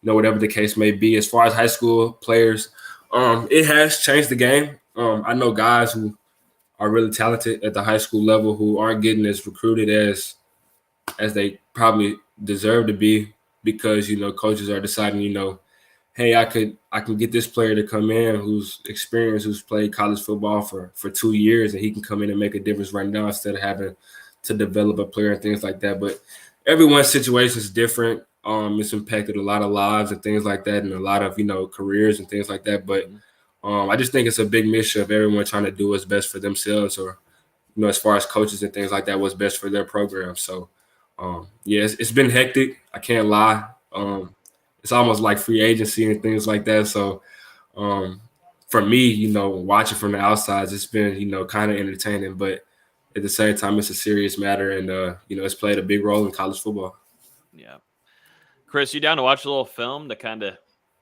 whatever the case may be. As far as high school players, it has changed the game. I know guys who are really talented at the high school level who aren't getting as recruited as they probably deserve to be because coaches are deciding hey, I can get this player to come in who's experienced, who's played college football for 2 years, and he can come in and make a difference right now instead of having to develop a player and things like that. But everyone's situation is different. It's impacted a lot of lives and things like that, and a lot of careers and things like that. But I just think it's a big mixture of everyone trying to do what's best for themselves, or as far as coaches and things like that, what's best for their program. So yeah, it's been hectic. I can't lie. It's almost like free agency and things like that. So for me, watching from the outside, it's been kind of entertaining, but at the same time, it's a serious matter, and it's played a big role in college football. Yeah, Chris, you down to watch a little film to kind of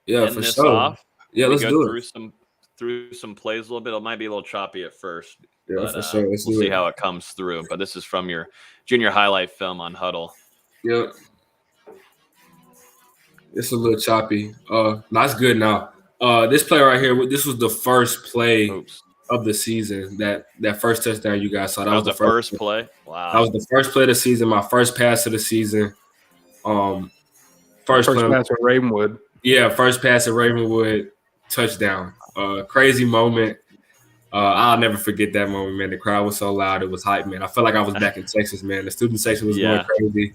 end this sure. off? Yeah, let's do it. Through some plays a little bit. It might be a little choppy at first. Yeah, but, for sure. We'll see how it comes through. But this is from your junior highlight film on Huddle. Yep. It's a little choppy. That's good now. This play right here, this was the first play of the season. That first touchdown you guys saw. That was the first play? Wow. That was the first play of the season, my first pass of the season. First pass at Ravenwood. Yeah, first pass at Ravenwood, touchdown. Crazy moment. I'll never forget that moment, man. The crowd was so loud. It was hype, man. I felt like I was back in Texas, man. The student section was going crazy.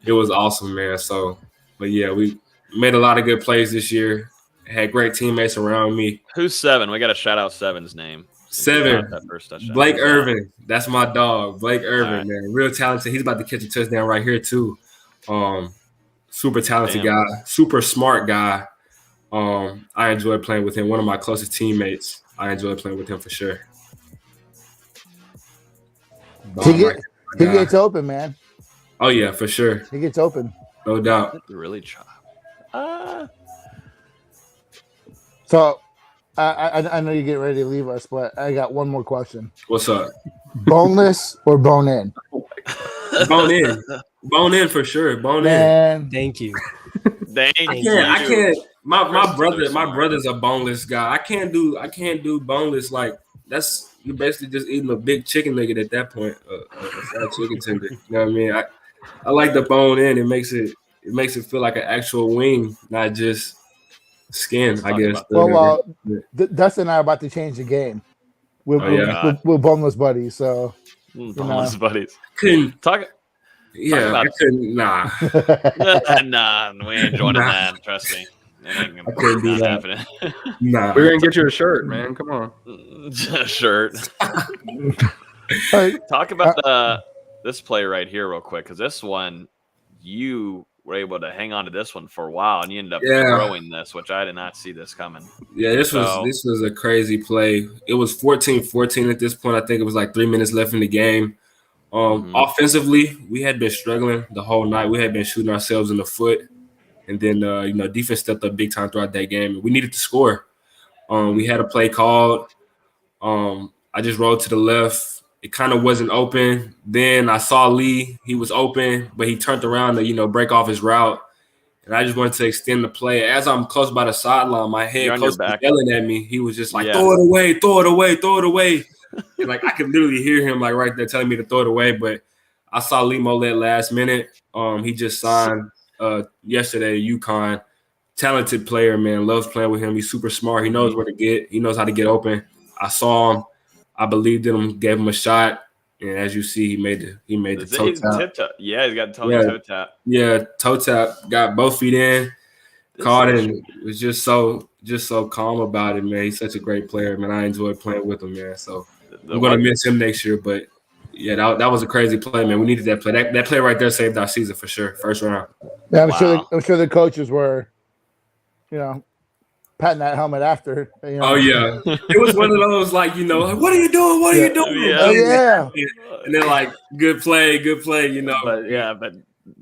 It was awesome, man. So, but yeah, we made a lot of good plays this year. Had great teammates around me. Who's 7? We got to shout out 7's name. 7. That first touchdown. Blake Irvin. That's my dog. Blake Irvin, man. Real talented. He's about to catch a touchdown right here, too. Super talented guy. Super smart guy. I enjoy playing with him. One of my closest teammates. I enjoy playing with him for sure. He gets open, man. Oh, yeah, for sure. He gets open. No doubt. Really chop. So, I know you get ready to leave us, but I got one more question. What's up? Boneless or bone in? Bone in. Bone in for sure. Bone in. Thank you. I can't. My brother's a boneless guy. I can't do boneless. Like you're basically just eating a big chicken nugget at that point. A fried chicken tender. You know what I mean? I like the bone in. It makes it feel like an actual wing, not just skin. I guess. Dustin and I are about to change the game. We're boneless buddies. So boneless buddies. Couldn't talk. Yeah, I couldn't. Nah. Nah, we ain't joining that. Trust me. I couldn't do that. Happening. Nah. We're gonna get you a shirt, man. Come on. A shirt. Talk about this play right here real quick, because this one you were able to hang on to this one for a while, and you ended up throwing this, which I did not see this coming. Yeah, this was a crazy play. It was 14-14 at this point. I think it was like 3 minutes left in the game. Offensively, we had been struggling the whole night. We had been shooting ourselves in the foot, and then defense stepped up big time throughout that game. We needed to score. We had a play called. I just rolled to the left. It kind of wasn't open. Then I saw Lee. He was open, but he turned around to break off his route. And I just wanted to extend the play. As I'm close by the sideline, my head coach was yelling at me. He was just like, throw it away, throw it away, throw it away. And I could literally hear him right there telling me to throw it away. But I saw Lee Mollett last minute. He just signed yesterday at UConn. Talented player, man. Loves playing with him. He's super smart. He knows where to get. He knows how to get open. I saw him. I believed in him, gave him a shot. And as you see, he made the toe tap. Yeah, he's got toe tap. Yeah, toe tap. Got both feet in, caught it, and was just so calm about it, man. He's such a great player, man. I enjoyed playing with him, man. So I'm gonna miss him next year, but yeah, that was a crazy play, man. We needed that play. That play right there saved our season for sure. First round. Yeah, I'm sure the coaches were, patting that helmet after. Oh yeah, it was one of those what are you doing? What are you doing? Yeah. Oh yeah. And then good play. But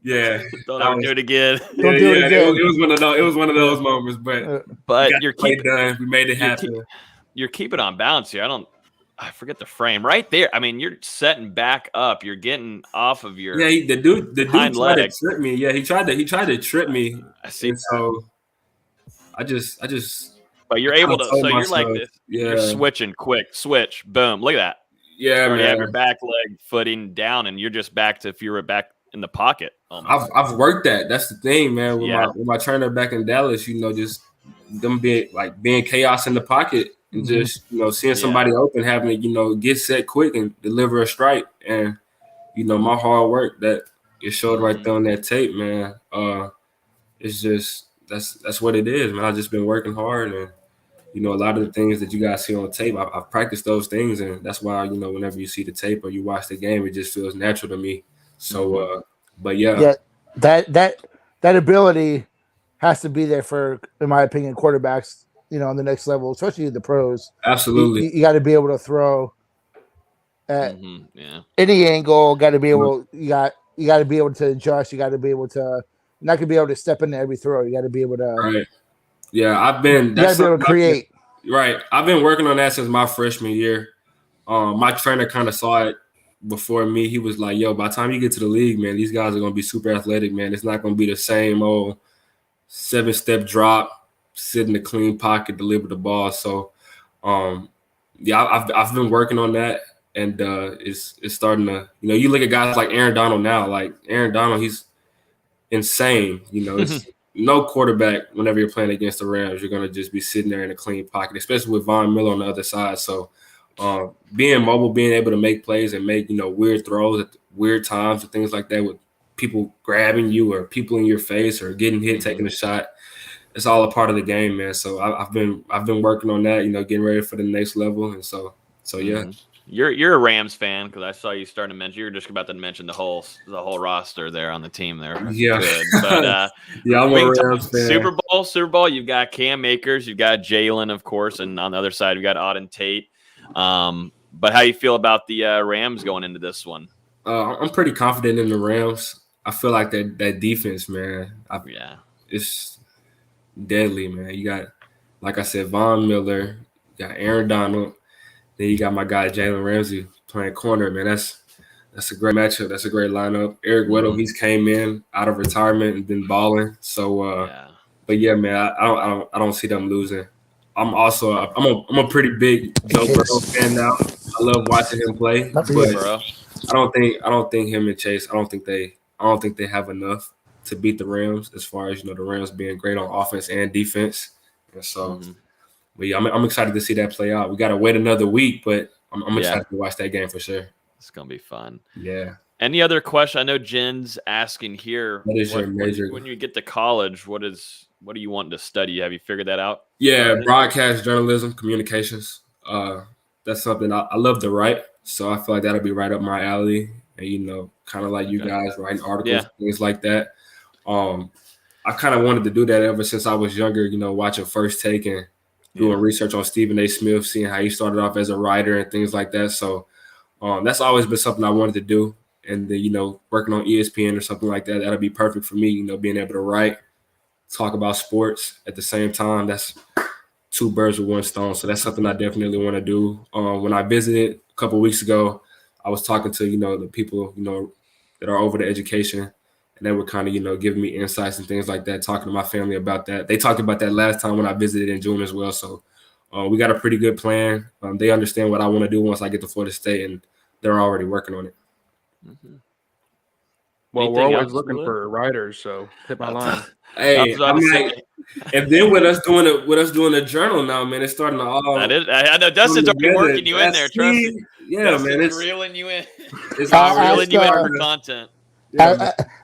yeah, don't ever do it again. Don't do it again. It was one of those. It was one of those moments. But you're done. We made it happen. You're keeping on balance here. I forget the frame right there. I mean, you're setting back up. You're getting off of your the dude hind tried leg. to trip me. Yeah, he tried to trip me. I see. So I just. But you're able to. So you're myself, like this. Yeah. You're switching quick. Switch. Boom. Look at that. Yeah, you man. have your back leg footing down, and you're just back to if you were back in the pocket. I've worked that. That's the thing, man. With my trainer back in Dallas, just them being chaos in the pocket and just seeing somebody open, having to get set quick and deliver a strike. And my hard work that it showed right there on that tape, man. It's just that's what it is, man. I've just been working hard, and a lot of the things that you guys see on tape, I've practiced those things, and that's why whenever you see the tape or you watch the game, it just feels natural to me. So, but yeah, that ability has to be there for, in my opinion, quarterbacks. On the next level, especially the pros. Absolutely, you got to be able to throw at any angle. Got to be able. You got to be able to adjust. You got to be able to. You're not gonna be able to step into every throw. You got to be able to. Right. Yeah, I've been. You got to be able to create. Right. I've been working on that since my freshman year. My trainer kind of saw it before me. He was like, "Yo, by the time you get to the league, man, these guys are gonna be super athletic, man. It's not gonna be the same old 7-step drop, sit in the clean pocket, deliver the ball." So, I've been working on that, and it's starting to. You look at guys like Aaron Donald now. Like Aaron Donald, he's insane. It's no quarterback, whenever you're playing against the Rams, you're going to just be sitting there in a clean pocket, especially with Von Miller on the other side. So being mobile, being able to make plays and make, weird throws at weird times and things like that with people grabbing you or people in your face or getting hit, taking a shot, it's all a part of the game, man. So I've been working on that, getting ready for the next level. And so yeah. You're a Rams fan because I saw you starting to mention. You were just about to mention the whole roster there on the team there. Yeah, good. But yeah, I'm a Rams fan. Super Bowl. You've got Cam Akers, you've got Jalen, of course, and on the other side, you've got Auden Tate. But how you feel about the Rams going into this one? I'm pretty confident in the Rams. I feel like that defense, man. It's deadly, man. You got, like I said, Von Miller. You got Aaron Donald. Then you got my guy Jalen Ramsey playing corner, man. That's a great matchup. That's a great lineup. Eric Weddle, he's came in out of retirement and been balling. So, but yeah, man, I don't see them losing. I'm a pretty big Joe Burrow fan now. I love watching him play, but I don't think him and Chase. I don't think they have enough to beat the Rams as far as the Rams being great on offense and defense. And so. But yeah, I'm excited to see that play out. We got to wait another week, but I'm excited to watch that game for sure. It's going to be fun. Yeah. Any other question? I know Jen's asking here. What is your major? When you get to college, what is what do you want to study? Have you figured that out? Yeah, broadcast journalism, communications. That's something I love to write, so I feel like that'll be right up my alley. And kind of like you guys writing articles, things like that. I kind of wanted to do that ever since I was younger. Watching First Take and doing research on Stephen A. Smith, seeing how he started off as a writer and things like that. So that's always been something I wanted to do. And then working on ESPN or something like that, that'll be perfect for me. Being able to write, talk about sports at the same time. That's two birds with one stone. So that's something I definitely want to do. When I visited a couple of weeks ago, I was talking to, the people, that are over the education, and they were kind of, giving me insights and things like that, talking to my family about that. They talked about that last time when I visited in June as well. So we got a pretty good plan. They understand what I want to do once I get to Florida State, and they're already working on it. Mm-hmm. Well, we're always looking for writers, so hit my line. Hey, and then with us doing a journal now, man, it's starting to all. I know Dustin's already working you in there. Trust me. Yeah, Dustin's man, it's reeling you in. It's reeling you in for content.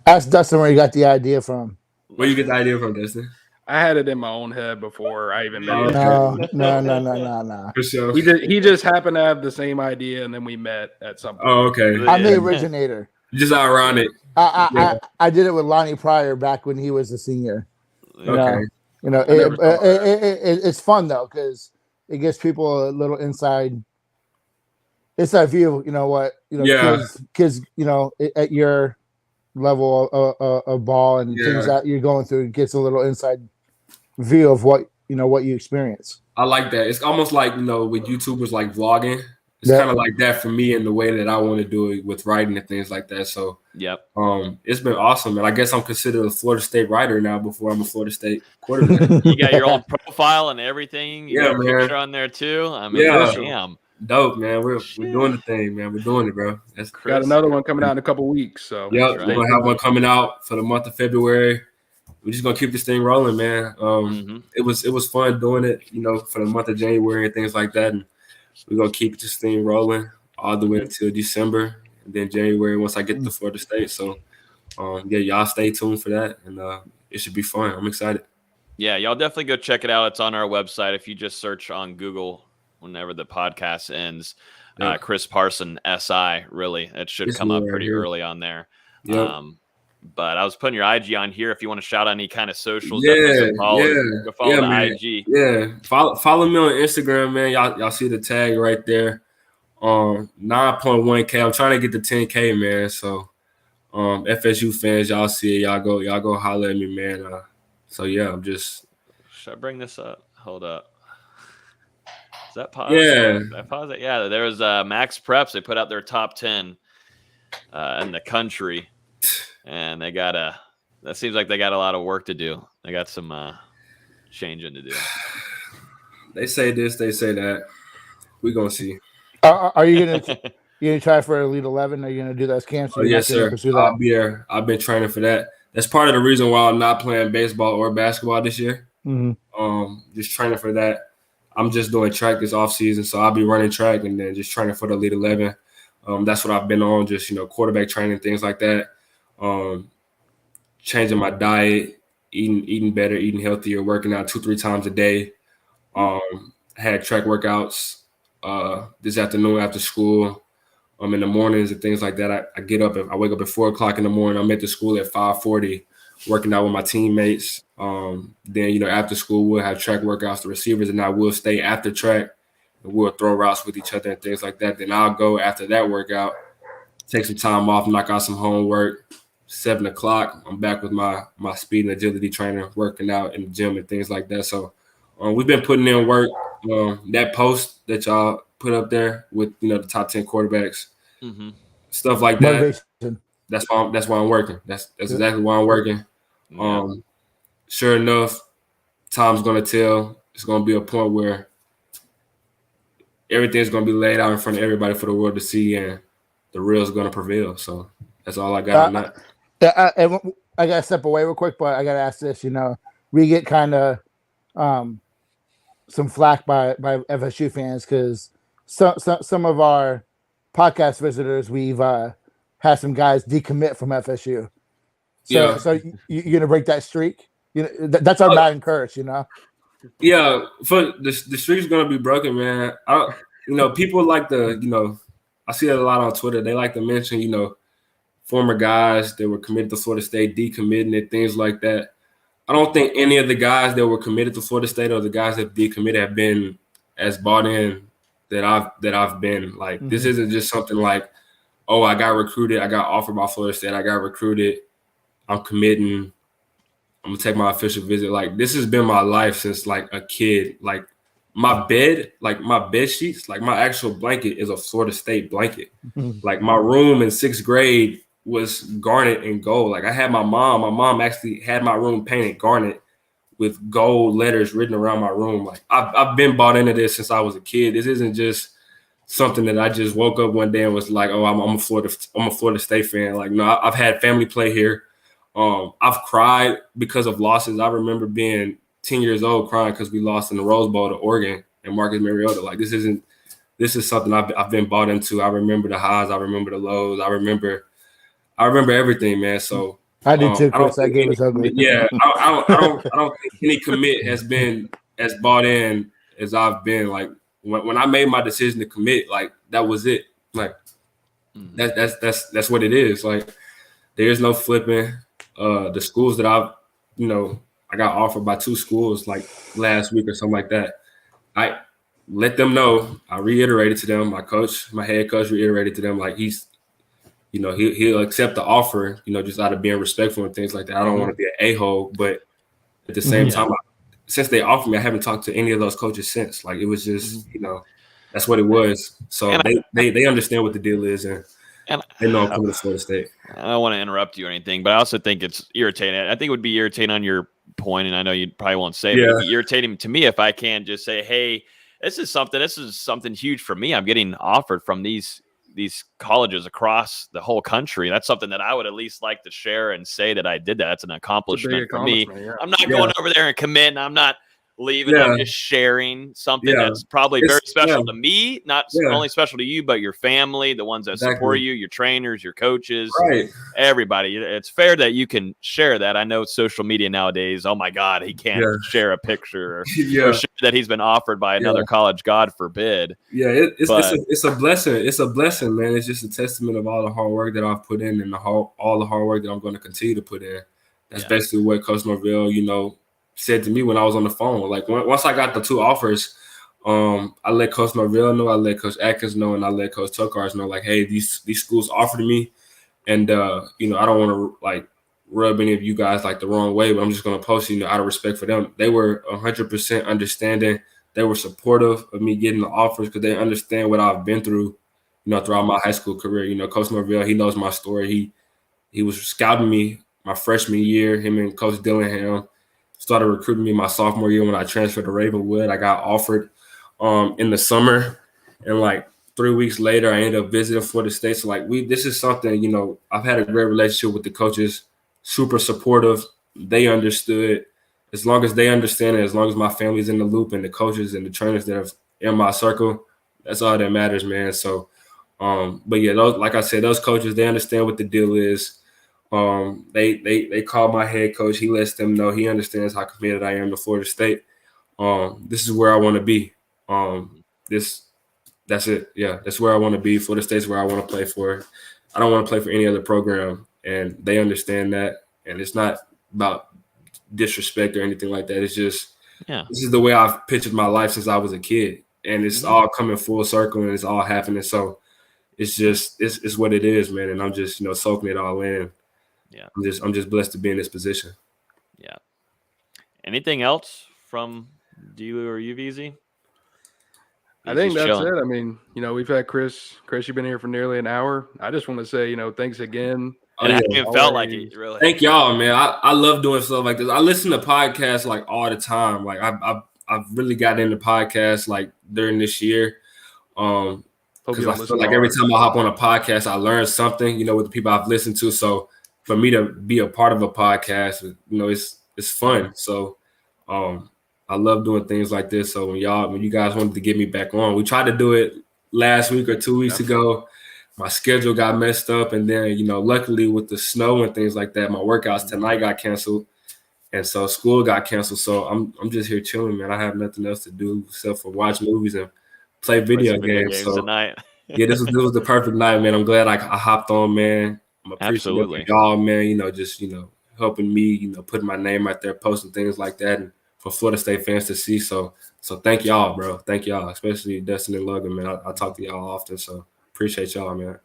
Ask Dustin where you got the idea from. Where you get the idea from, Dustin? I had it in my own head before I even met him. No. For sure. He just happened to have the same idea, and then we met at some point. Oh, okay. I'm the originator. Just ironic. I did it with Lonnie Pryor back when he was a senior. Okay. It's fun though because it gives people a little inside view. Kids, at your level of ball and things that you're going through, it gets a little inside view of what you experience. I like that. It's almost like with YouTubers like vlogging. It's kind of like that for me in the way that I want to do it with writing and things like that. So, it's been awesome. And I guess I'm considered a Florida State writer now before I'm a Florida State quarterback. You got your own profile and everything. You got a picture on there too. I mean, damn. Dope, man. We're doing the thing, man. We're doing it, bro. Got another one coming out in a couple weeks. So, we're going to have one coming out for the month of February. We're just gonna keep this thing rolling, man. It was fun doing it, for the month of January and things like that. And we're gonna keep this thing rolling all the way until December, and then January once I get to Florida State. So, y'all stay tuned for that, and it should be fun. I'm excited. Yeah, y'all definitely go check it out. It's on our website. If you just search on Google whenever the podcast ends, Chris Parson SI. Really, it should come up pretty early on there. Yep. But I was putting your IG on here. If you want to shout out any kind of socials, follow the IG. Yeah, follow me on Instagram, man. Y'all see the tag right there. 9.1K. I'm trying to get to 10K, man. So, FSU fans, y'all see it. Y'all go holler at me, man. I'm just. Should I bring this up? Hold up. Is that pause? Yeah. Did I pause it? Yeah. There was Max Preps. They put out their top 10 in the country. And that seems like they got a lot of work to do. They got some changing to do. They say this, they say that. We're going to see. Are you gonna try for Elite 11? Are you gonna do those camps? Yes, sir. I'll be there. I've been training for that. That's part of the reason why I'm not playing baseball or basketball this year. Just training for that. I'm just doing track this off season, so I'll be running track and then just training for the Elite 11. That's what I've been on, just quarterback training, things like that. Changing my diet, eating better, eating healthier, working out 2-3 times a day. Had track workouts this afternoon after school. In the mornings and things like that. I get up, I wake up at 4 o'clock in the morning. I'm at the school at 5:40, working out with my teammates. Then after school we'll have track workouts. The receivers and I will stay after track and we'll throw routes with each other and things like that. Then I'll go after that workout, take some time off, knock out some homework. 7 o'clock, I'm back with my speed and agility trainer, working out in the gym and things like that. So we've been putting in work. That post that y'all put up there with the top 10 quarterbacks, stuff like that. Motivation. That's why I'm working. That's exactly why I'm working. Sure enough, time's gonna tell. It's gonna be a point where everything's gonna be laid out in front of everybody for the world to see, and the real's gonna prevail. So that's all I got on that. I gotta step away real quick, but I gotta ask this. We get kind of some flack by FSU fans because some of our podcast visitors, we've had some guys decommit from FSU. So you're gonna break that streak. that's our Madden curse, Yeah, for the streak's gonna be broken, man. People like to, I see it a lot on Twitter. They like to mention, former guys that were committed to Florida State decommitting and things like that. I don't think any of the guys that were committed to Florida State or the guys that decommitted have been as bought in that I've been. Like, This isn't just something like, oh, I got recruited, I got offered by Florida State, I got recruited, I'm committing, I'm gonna take my official visit. Like, this has been my life since like a kid. Like, my bed sheets, like my actual blanket is a Florida State blanket. Like, my room in 6th grade was garnet and gold. Like, I had my mom actually had my room painted garnet with gold letters written around my room. Like, I've been bought into this since I was a kid. This isn't just something that I just woke up one day and was like, oh, I'm a Florida State fan. Like, no, I've had family play here. I've cried because of losses. I remember being 10 years old crying because we lost in the Rose Bowl to Oregon and Marcus Mariota. Like, this is something I've been bought into. I remember the highs. I remember the lows. I remember everything, man. So I did too, Chris. That game was ugly. Yeah, I don't think any commit has been as bought in as I've been. Like, when I made my decision to commit, like, that was it. Like, that's what it is. Like, there's no flipping. The schools that I got offered by 2 schools like last week or something like that. I let them know. I reiterated to them. My head coach reiterated to them, like, he'll accept the offer, just out of being respectful and things like that. I don't want to be an a-hole, but at the same time, since they offered me, I haven't talked to any of those coaches since. Like, it was just, that's what it was. So they understand what the deal is, and they know I'm coming to Florida State. I don't want to interrupt you or anything, but I also think it's irritating. I think it would be irritating on your point, and I know you probably won't say it, but it'd be irritating to me if I can't just say, hey, this is something huge for me. I'm getting offered from these colleges across the whole country. That's something that I would at least like to share and say that I did that. That's an accomplishment for me. Yeah. I'm not going over there and committing. I'm not leaving. Yeah. I'm just sharing something that's probably very special to me, not only special to you, but your family, the ones that support you, your trainers, your coaches, everybody. It's fair that you can share that. I know social media nowadays, oh my God, he can't share a picture or share that he's been offered by another college, God forbid. Yeah, it's a blessing. It's a blessing, man. It's just a testament of all the hard work that I've put in and all the hard work that I'm going to continue to put in. That's basically what Coach Norvell, said to me when I was on the phone. Like, once I got the 2 offers, I let Coach Norvell know, I let Coach Atkins know, and I let Coach Tokars know, like, hey, these schools offered me, and I don't want to like rub any of you guys like the wrong way, but I'm just going to post, out of respect for them. They were 100% understanding. They were supportive of me getting the offers because they understand what I've been through, throughout my high school career. Coach Norvell, he knows my story. He was scouting me my freshman year. Him and Coach Dillingham started recruiting me my sophomore year when I transferred to Ravenwood. I got offered in the summer, and like 3 weeks later, I ended up visiting Florida State. So like, this is something, I've had a great relationship with the coaches, super supportive. They understood. As long as they understand it, as long as my family's in the loop and the coaches and the trainers that are in my circle, that's all that matters, man. So, but yeah, like I said, those coaches, they understand what the deal is. They call my head coach. He lets them know he understands how committed I am to Florida State. This is where I want to be. That's it. Yeah, that's where I want to be. Florida State's where I want to play for. I don't want to play for any other program, and they understand that. And it's not about disrespect or anything like that. It's just this is the way I've pictured my life since I was a kid, and it's all coming full circle, and it's all happening. So it's just it's what it is, man. And I'm just soaking it all in. Yeah, I'm just blessed to be in this position. Yeah. Anything else from D-Lou or UVZ? I think that's it. I mean, we've had Chris. Chris, you've been here for nearly an hour. I just want to say, thanks again. And I haven't even felt like it, really. Thank y'all, man. I love doing stuff like this. I listen to podcasts like all the time. Like I've really gotten into podcasts like during this year. Because I feel like every time I hop on a podcast, I learn something, with the people I've listened to. So for me to be a part of a podcast, it's fun. So I love doing things like this. So when you guys wanted to get me back on, we tried to do it last week or 2 weeks ago. My schedule got messed up, and then luckily with the snow and things like that, my workouts tonight got canceled. And so school got canceled. So I'm just here chilling, man. I have nothing else to do except for watch movies and play video games. So tonight. Yeah, this was the perfect night, man. I'm glad I hopped on, man. I'm appreciative of y'all, man. Just helping me, putting my name out there, posting things like that, and for Florida State fans to see. So thank y'all, bro. Thank y'all, especially Dustin and Logan, man. I talk to y'all often, so appreciate y'all, man.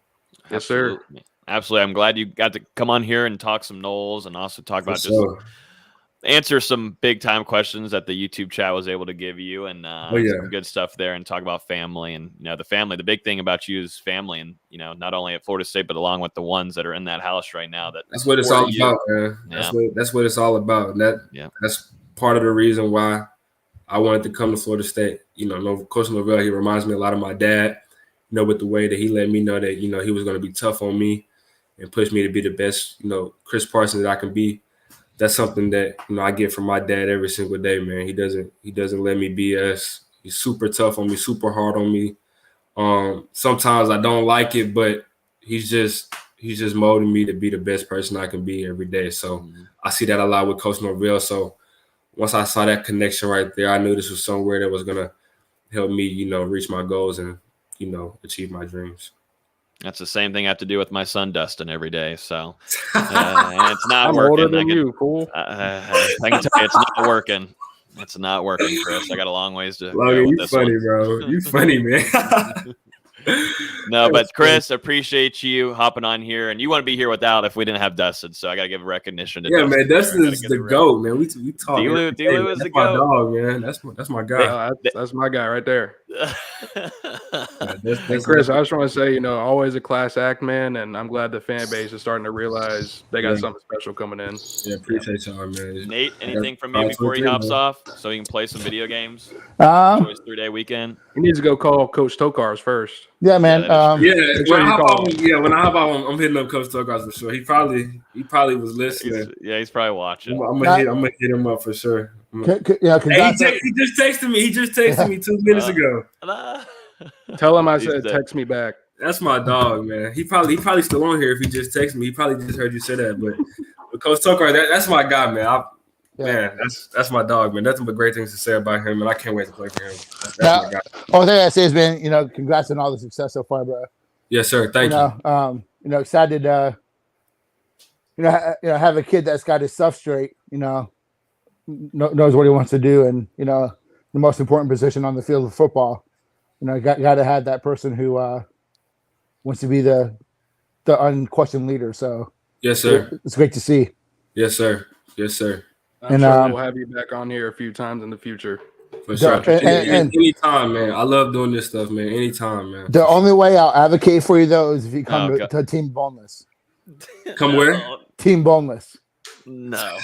Yes, sir. Absolutely. I'm glad you got to come on here and talk some Knowles and also talk about just answer some big time questions that the YouTube chat was able to give you, and some good stuff there, and talk about family and the family. The big thing about you is family, and not only at Florida State but along with the ones that are in that house right now. That's what it's all about, man. That's what it's all about. And that's part of the reason why I wanted to come to Florida State. Coach Norvell, he reminds me a lot of my dad. With the way that he let me know that he was going to be tough on me and push me to be the best Chris Parson that I can be. That's something that I get from my dad every single day, man. He doesn't let me BS. He's super tough on me, super hard on me. Sometimes I don't like it, but he's just molding me to be the best person I can be every day. So I see that a lot with Coach Norvell. So once I saw that connection right there, I knew this was somewhere that was gonna help me, reach my goals and achieve my dreams. That's the same thing I have to do with my son Dustin every day. So and it's not I'm working. Older than you, cool. I can tell you, it's not working. It's not working, Chris. I got a long ways to Logan, go with you this funny, one. bro. You funny, man. No, but Chris, appreciate you hopping on here, and you want to be here without if we didn't have Dustin. So I got to give recognition to Dustin. Man, Dustin is the GOAT, man. We talk. D-Lou is the GOAT. That's my dog, man. That's my guy. That's my guy right there. That's Chris, I just want to say, always a class act, man, and I'm glad the fan base is starting to realize they got something special coming in. Yeah, appreciate y'all, man. Nate, anything from you before he hops off so he can play some video games? Enjoy his 3-day weekend. He needs to go call Coach Tokars first. Yeah, man. When I hop on, I'm hitting up Coach Tokars for sure. He probably was listening. He's probably watching. I'm gonna hit him up for sure. Hey, he just texted me. He just texted me 2 minutes ago. Tell him I said text me back. That's my dog, man. He probably still on here if he just texted me. He probably just heard you say that. But Coach Tokars, that's my guy, man. Man, that's my dog, man. Nothing but great things to say about him, and I can't wait to play for him. That's my guy. All thing I say is, man, congrats on all the success so far, bro. Yes, sir. Thank you. Excited have a kid that's got his stuff straight, knows what he wants to do, and the most important position on the field of football. Got to have that person who wants to be the unquestioned leader. So yes, sir. It's great to see. Yes, sir. Yes, sir. I'm sure we'll have you back on here a few times in the future. For sure. And anytime, man. I love doing this stuff, man. Anytime, man. The only way I'll advocate for you, though, is if you come to Team Boneless. Come where? Team Boneless. No.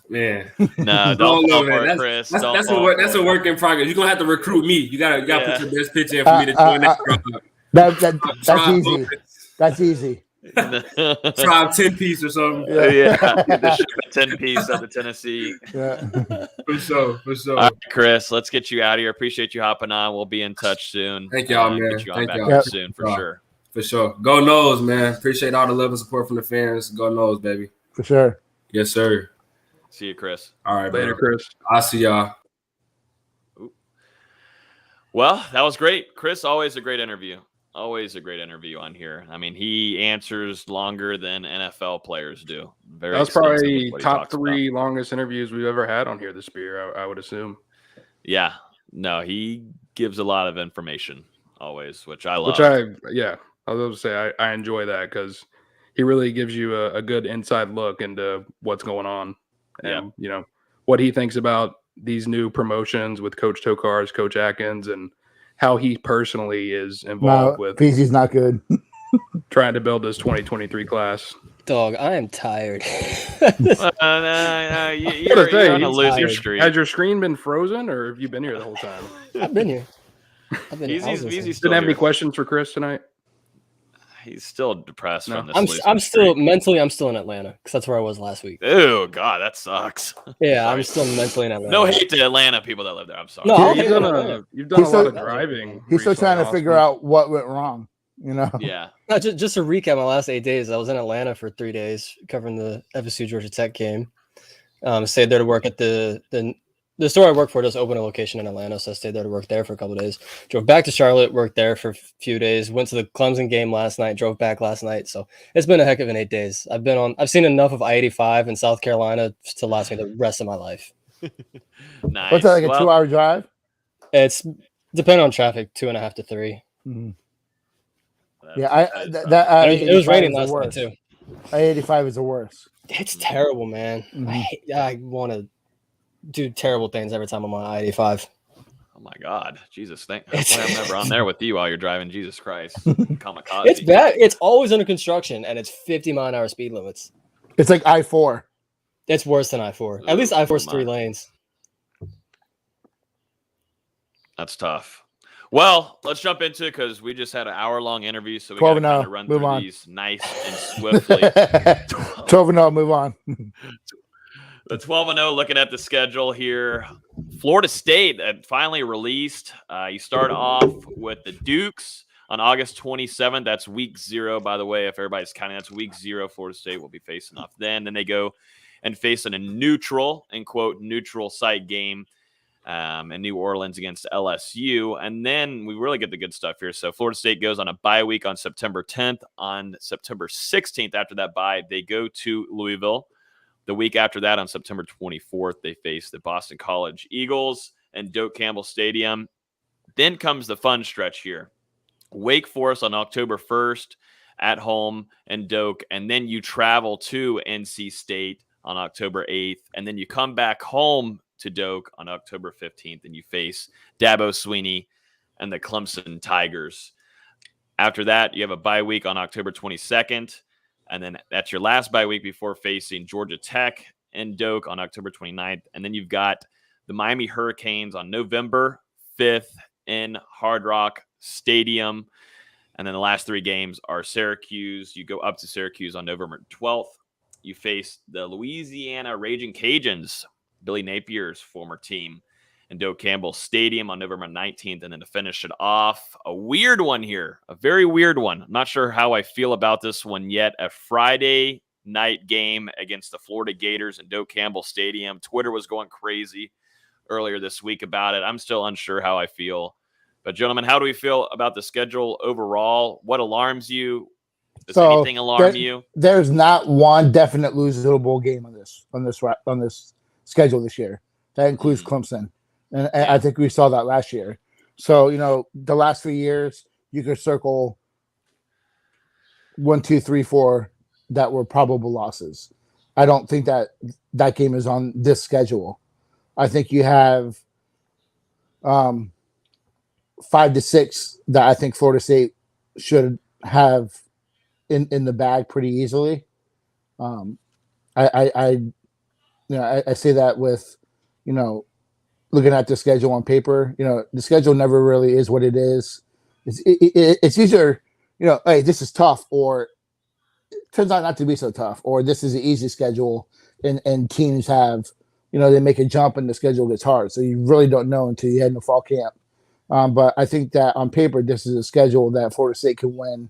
Man. No, don't fall for it, Chris. That's a work in progress. You're going to have to recruit me. You gotta put your best pitch in for me to join that's easy. That's easy. Try 10-piece or something. The 10-piece of the Tennessee. For sure. All right, Chris, let's get you out of here. Appreciate you hopping on. We'll be in touch soon. Thank y'all, man. Get you on back soon for sure. For sure. Go Noles, man. Appreciate all the love and support from the fans. Go Noles, baby. For sure. Yes, sir. See you, Chris. All right, later, bro. Chris. I'll see y'all. Well, that was great. Chris, always a great interview. Always a great interview on here. I mean, he answers longer than NFL players do. That was probably top 3 longest interviews we've ever had on here this year, I would assume. Yeah. No, he gives a lot of information always, which I love. I was going to say, I enjoy that because he really gives you a good inside look into what's going on and, what he thinks about these new promotions with Coach Tokars, Coach Atkins, and how he personally is involved with PC's not good. Trying to build this 2023 class. Dog, I am tired. You're on a losing streak. Has your screen been frozen, or have you been here the whole time? I've been here. He's didn't have any questions for Chris tonight? He's still depressed from this. I'm still mentally. I'm still in Atlanta because that's where I was last week. Oh God, that sucks. Yeah, I'm still mentally in Atlanta. No hate to Atlanta people that live there. I'm sorry. No, you've done a lot of driving. He's still trying to figure out what went wrong. Yeah. No, just to recap my last 8 days. I was in Atlanta for 3 days covering the FSU Georgia Tech game. Stayed there to work at the store I work for does open a location in Atlanta, so I stayed there to work there for a couple of days. Drove back to Charlotte, worked there for a few days. Went to the Clemson game last night. Drove back last night, so it's been a heck of an 8 days. I've seen enough of I-85 in South Carolina to last me the rest of my life. Nice. What's that, like a 2-hour drive? It's depending on traffic, 2.5 to 3. Mm-hmm. It was raining last night too. I-85 is the worst. It's terrible, man. Mm-hmm. I want to do terrible things every time I'm on I-85. Oh my God, Jesus! I'm never on there with you while you're driving. Jesus Christ, kamikaze. It's bad. It's always under construction, and it's 50-mile-an-hour speed limits. It's like I-4. It's worse than I-4. At least I-4 is 3 lanes. That's tough. Well, let's jump into it because we just had an hour-long interview, so we got to kind of run through these nice and swiftly. 12-0, move on. The 12-0, looking at the schedule here. Florida State finally released. You start off with the Dukes on August 27th. That's week 0, by the way. If everybody's counting, that's week 0. Florida State will be facing off then. Then they go and face in a neutral, in quote, neutral site game in New Orleans against LSU. And then we really get the good stuff here. So Florida State goes on a bye week on September 10th. On September 16th, after that bye, they go to Louisville. The week after that, on September 24th, they face the Boston College Eagles and Doak Campbell Stadium. Then comes the fun stretch here. Wake Forest on October 1st at home and Doak. And then you travel to NC State on October 8th. And then you come back home to Doak on October 15th, and you face Dabo Swinney and the Clemson Tigers. After that, you have a bye week on October 22nd. And then that's your last bye week before facing Georgia Tech and Doak on October 29th. And then you've got the Miami Hurricanes on November 5th in Hard Rock Stadium. And then the last 3 games are Syracuse. You go up to Syracuse on November 12th. You face the Louisiana Raging Cajuns, Billy Napier's former team, in Doak Campbell Stadium on November 19th. And then to finish it off, a weird one here, a very weird one. I'm not sure how I feel about this one yet. A Friday night game against the Florida Gators in Doak Campbell Stadium. Twitter was going crazy earlier this week about it. I'm still unsure how I feel. But gentlemen, how do we feel about the schedule overall? What alarms you? Does anything alarm you? There's not one definite losable game on this schedule this year. That includes Clemson. And I think we saw that last year. So, the last 3 years, you could circle 1, 2, 3, 4 that were probable losses. I don't think that game is on this schedule. I think you have 5 to 6 that I think Florida State should have in the bag pretty easily. I say that with, looking at the schedule on paper. The schedule never really is what it is. It's either, hey, this is tough, or it turns out not to be so tough, or this is an easy schedule, and teams have, they make a jump and the schedule gets hard. So you really don't know until you head into fall camp. But I think that on paper, this is a schedule that Florida State can win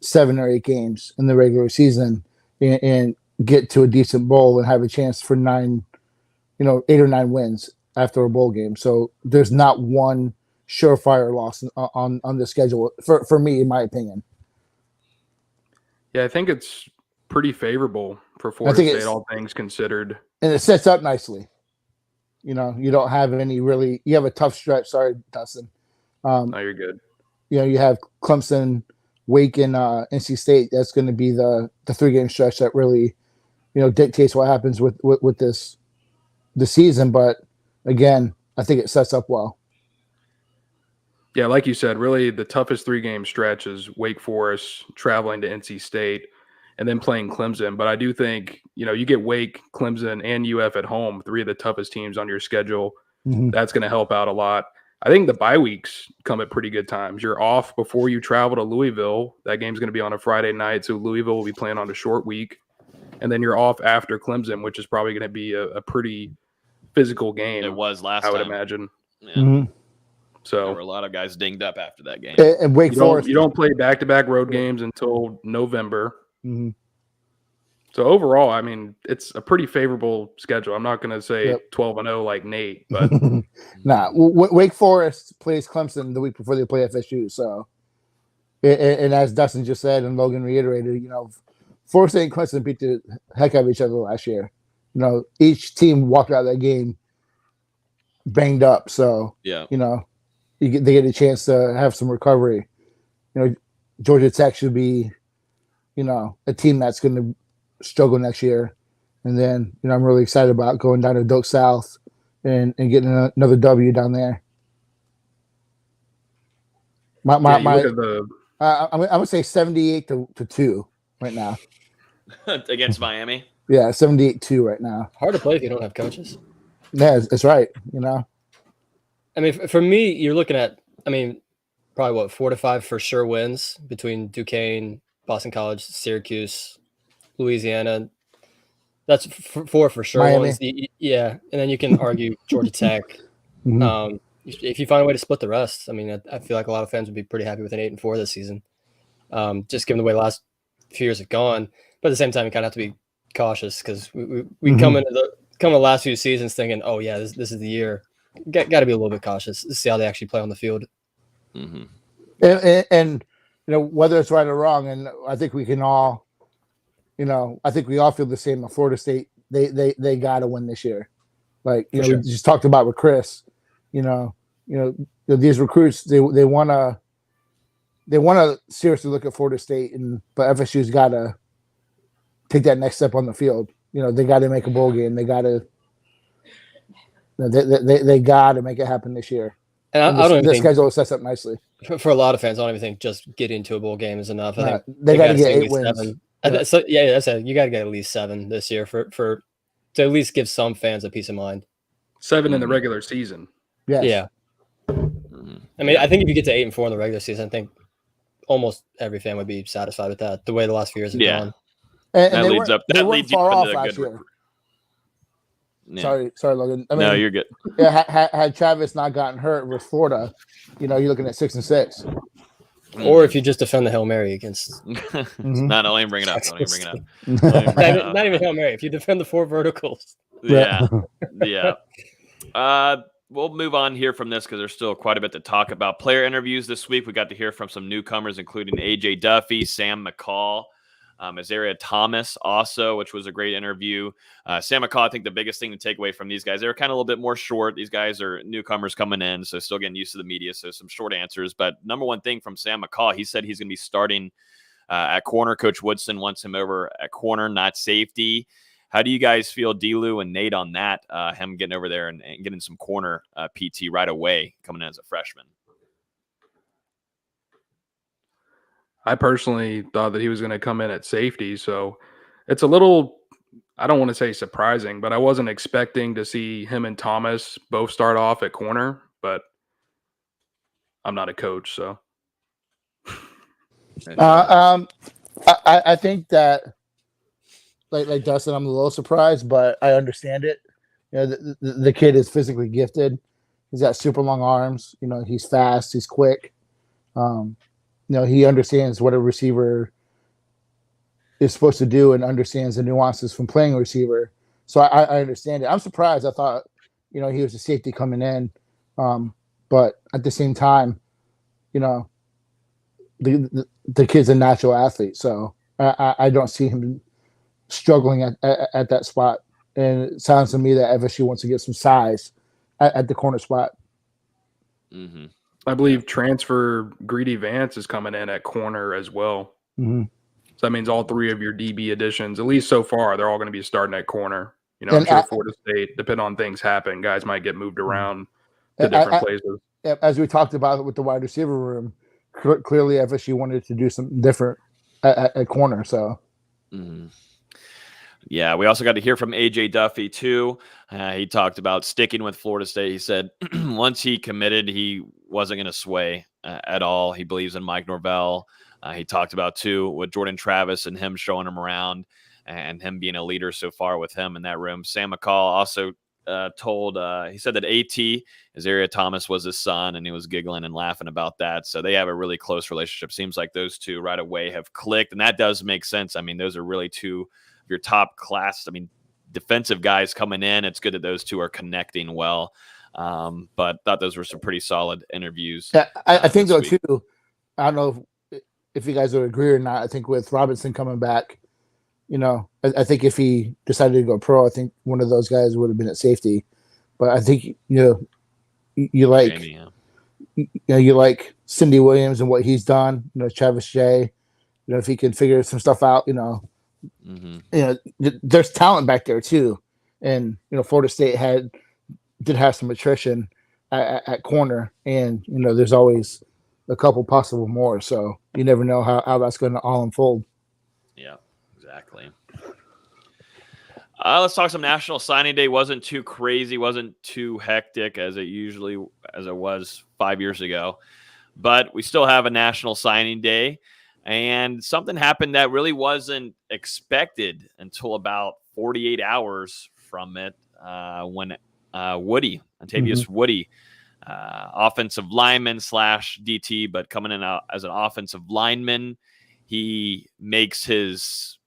7 or 8 games in the regular season and get to a decent bowl and have a chance for 8 or 9 wins after a bowl game. So there's not one surefire loss on the schedule for me, in my opinion. Yeah, I think it's pretty favorable for Florida State, all things considered. And it sets up nicely. You don't have any really – you have a tough stretch. Sorry, Dustin. No, you're good. You have Clemson, Wake, and NC State. That's going to be the 3-game stretch that really, dictates what happens with the season. But again, I think it sets up well. Yeah, like you said, really the toughest 3-game stretch is Wake Forest, traveling to NC State, and then playing Clemson. But I do think, you get Wake, Clemson, and UF at home, 3 of the toughest teams on your schedule. Mm-hmm. That's going to help out a lot. I think the bye weeks come at pretty good times. You're off before you travel to Louisville. That game's going to be on a Friday night, so Louisville will be playing on a short week. And then you're off after Clemson, which is probably going to be a pretty physical game. It was last time, I would imagine. Yeah. Mm-hmm. So there were a lot of guys dinged up after that game. And Wake Forest, you don't play back-to-back road games until November. Mm-hmm. So overall, I mean, it's a pretty favorable schedule. I'm not going to say 12-0 like Nate, but nah. Wake Forest plays Clemson the week before they play FSU. So, and as Dustin just said and Logan reiterated, Florida State and Clemson beat the heck out of each other last year. Each team walked out of that game banged up. So, they get a chance to have some recovery. Georgia Tech should be, a team that's going to struggle next year. And then, I'm really excited about going down to Doak South and getting another W down there. I'm gonna say 78-2 right now against Miami. Yeah, 78-2 right now. Hard to play if you don't have coaches. Yeah, that's right. I mean, for me, you're looking at, probably 4 to 5 for sure wins between Duquesne, Boston College, Syracuse, Louisiana. That's 4 for sure. Miami. Ones. Yeah, and then you can argue Georgia Tech. Mm-hmm. If you find a way to split the rest, I feel like a lot of fans would be pretty happy with an 8-4 this season. Just given the way the last few years have gone, but at the same time, you kind of have to be cautious because we come into the last few seasons thinking, oh yeah, this is the year. Got to be a little bit cautious to see how they actually play on the field. Mm-hmm. And whether it's right or wrong, and I think we can all, I think we all feel the same. Florida State, they got to win this year. Like we just talked about with Chris. These recruits they want to seriously look at Florida State, but FSU's got to take that next step on the field. They got to make a bowl game. They got to make it happen this year. And I don't even think schedule sets up nicely for a lot of fans. I don't even think just getting to a bowl game is enough. I think they got to get 8 wins. 7. So that's it. You got to get at least 7 this year for to at least give some fans a peace of mind. 7 in the regular season. Yes. Yeah. I think if you get to 8-4 in the regular season, I think almost every fan would be satisfied with that. The way the last few years have gone. And that leads up. That leads far off last year. Yeah. Sorry, Logan. No, you're good. Yeah, had Travis not gotten hurt with Florida, you're looking at 6-6. Or if you just defend the Hail Mary against. No, don't even bring it up. Don't even bring it up. Not even Hail Mary. If you defend the 4 verticals. Yeah. We'll move on here from this because there's still quite a bit to talk about. Player interviews this week. We got to hear from some newcomers, including AJ Duffy, Sam McCall, Azaria Thomas also, which was a great interview. Sam McCall, I think the biggest thing to take away from these guys, they were kind of a little bit more short. These guys are newcomers coming in, so still getting used to the media, so some short answers. But number one thing from Sam McCall, he said he's going to be starting at corner. Coach Woodson wants him over at corner, not safety. How do you guys feel, D-Lou and Nate, on that, him getting over there and getting some corner PT right away, coming in as a freshman? I personally thought that he was going to come in at safety, so it's a little, I don't want to say surprising, but I wasn't expecting to see him and Thomas both start off at corner, but I'm not a coach, so. I think that, like Dustin, I'm a little surprised, but I understand it. The kid is physically gifted. He's got super long arms. He's fast. He's quick. He understands what a receiver is supposed to do and understands the nuances from playing a receiver. So I understand it. I'm surprised. I thought, he was a safety coming in. But at the same time, the kid's a natural athlete. So I don't see him struggling at that spot. And it sounds to me that FSU wants to get some size at the corner spot. Mm-hmm. I believe transfer Greedy Vance is coming in at corner as well. Mm-hmm. So that means all 3 of your DB additions, at least so far, they're all going to be starting at corner. I'm sure Florida State, depending on things happen, guys might get moved around to different places. As we talked about with the wide receiver room, clearly FSU wanted to do something different at corner. So, yeah, we also got to hear from AJ Duffy too. He talked about sticking with Florida State. He said once he committed, he wasn't going to sway at all. He believes in Mike Norvell. He talked about too with Jordan Travis and him showing him around and him being a leader so far with him in that room. Sam McCall also he said that AT, Azaria Thomas, was his son, and he was giggling and laughing about that. So they have a really close relationship. Seems like those two right away have clicked, and that does make sense. Those are really 2 your top class. I mean, defensive guys coming in. It's good that those two are connecting well. But thought those were some pretty solid interviews. Yeah, I think though too. I don't know if you guys would agree or not. I think with Robinson coming back, I think if he decided to go pro, I think one of those guys would have been at safety. But I think you like Jamie, you like Cindy Williams and what he's done. Travis Jay. If he can figure some stuff out, there's talent back there too. And Florida State did have some attrition at corner, and there's always a couple possible more. So you never know how that's going to all unfold. Yeah, exactly. Let's talk some National Signing Day. Wasn't too crazy, wasn't too hectic as it was 5 years ago, but we still have a National Signing Day, and something happened that really wasn't expected until about 48 hours from it when Antavius Woody, offensive lineman / DT, but coming in as an offensive lineman, he makes his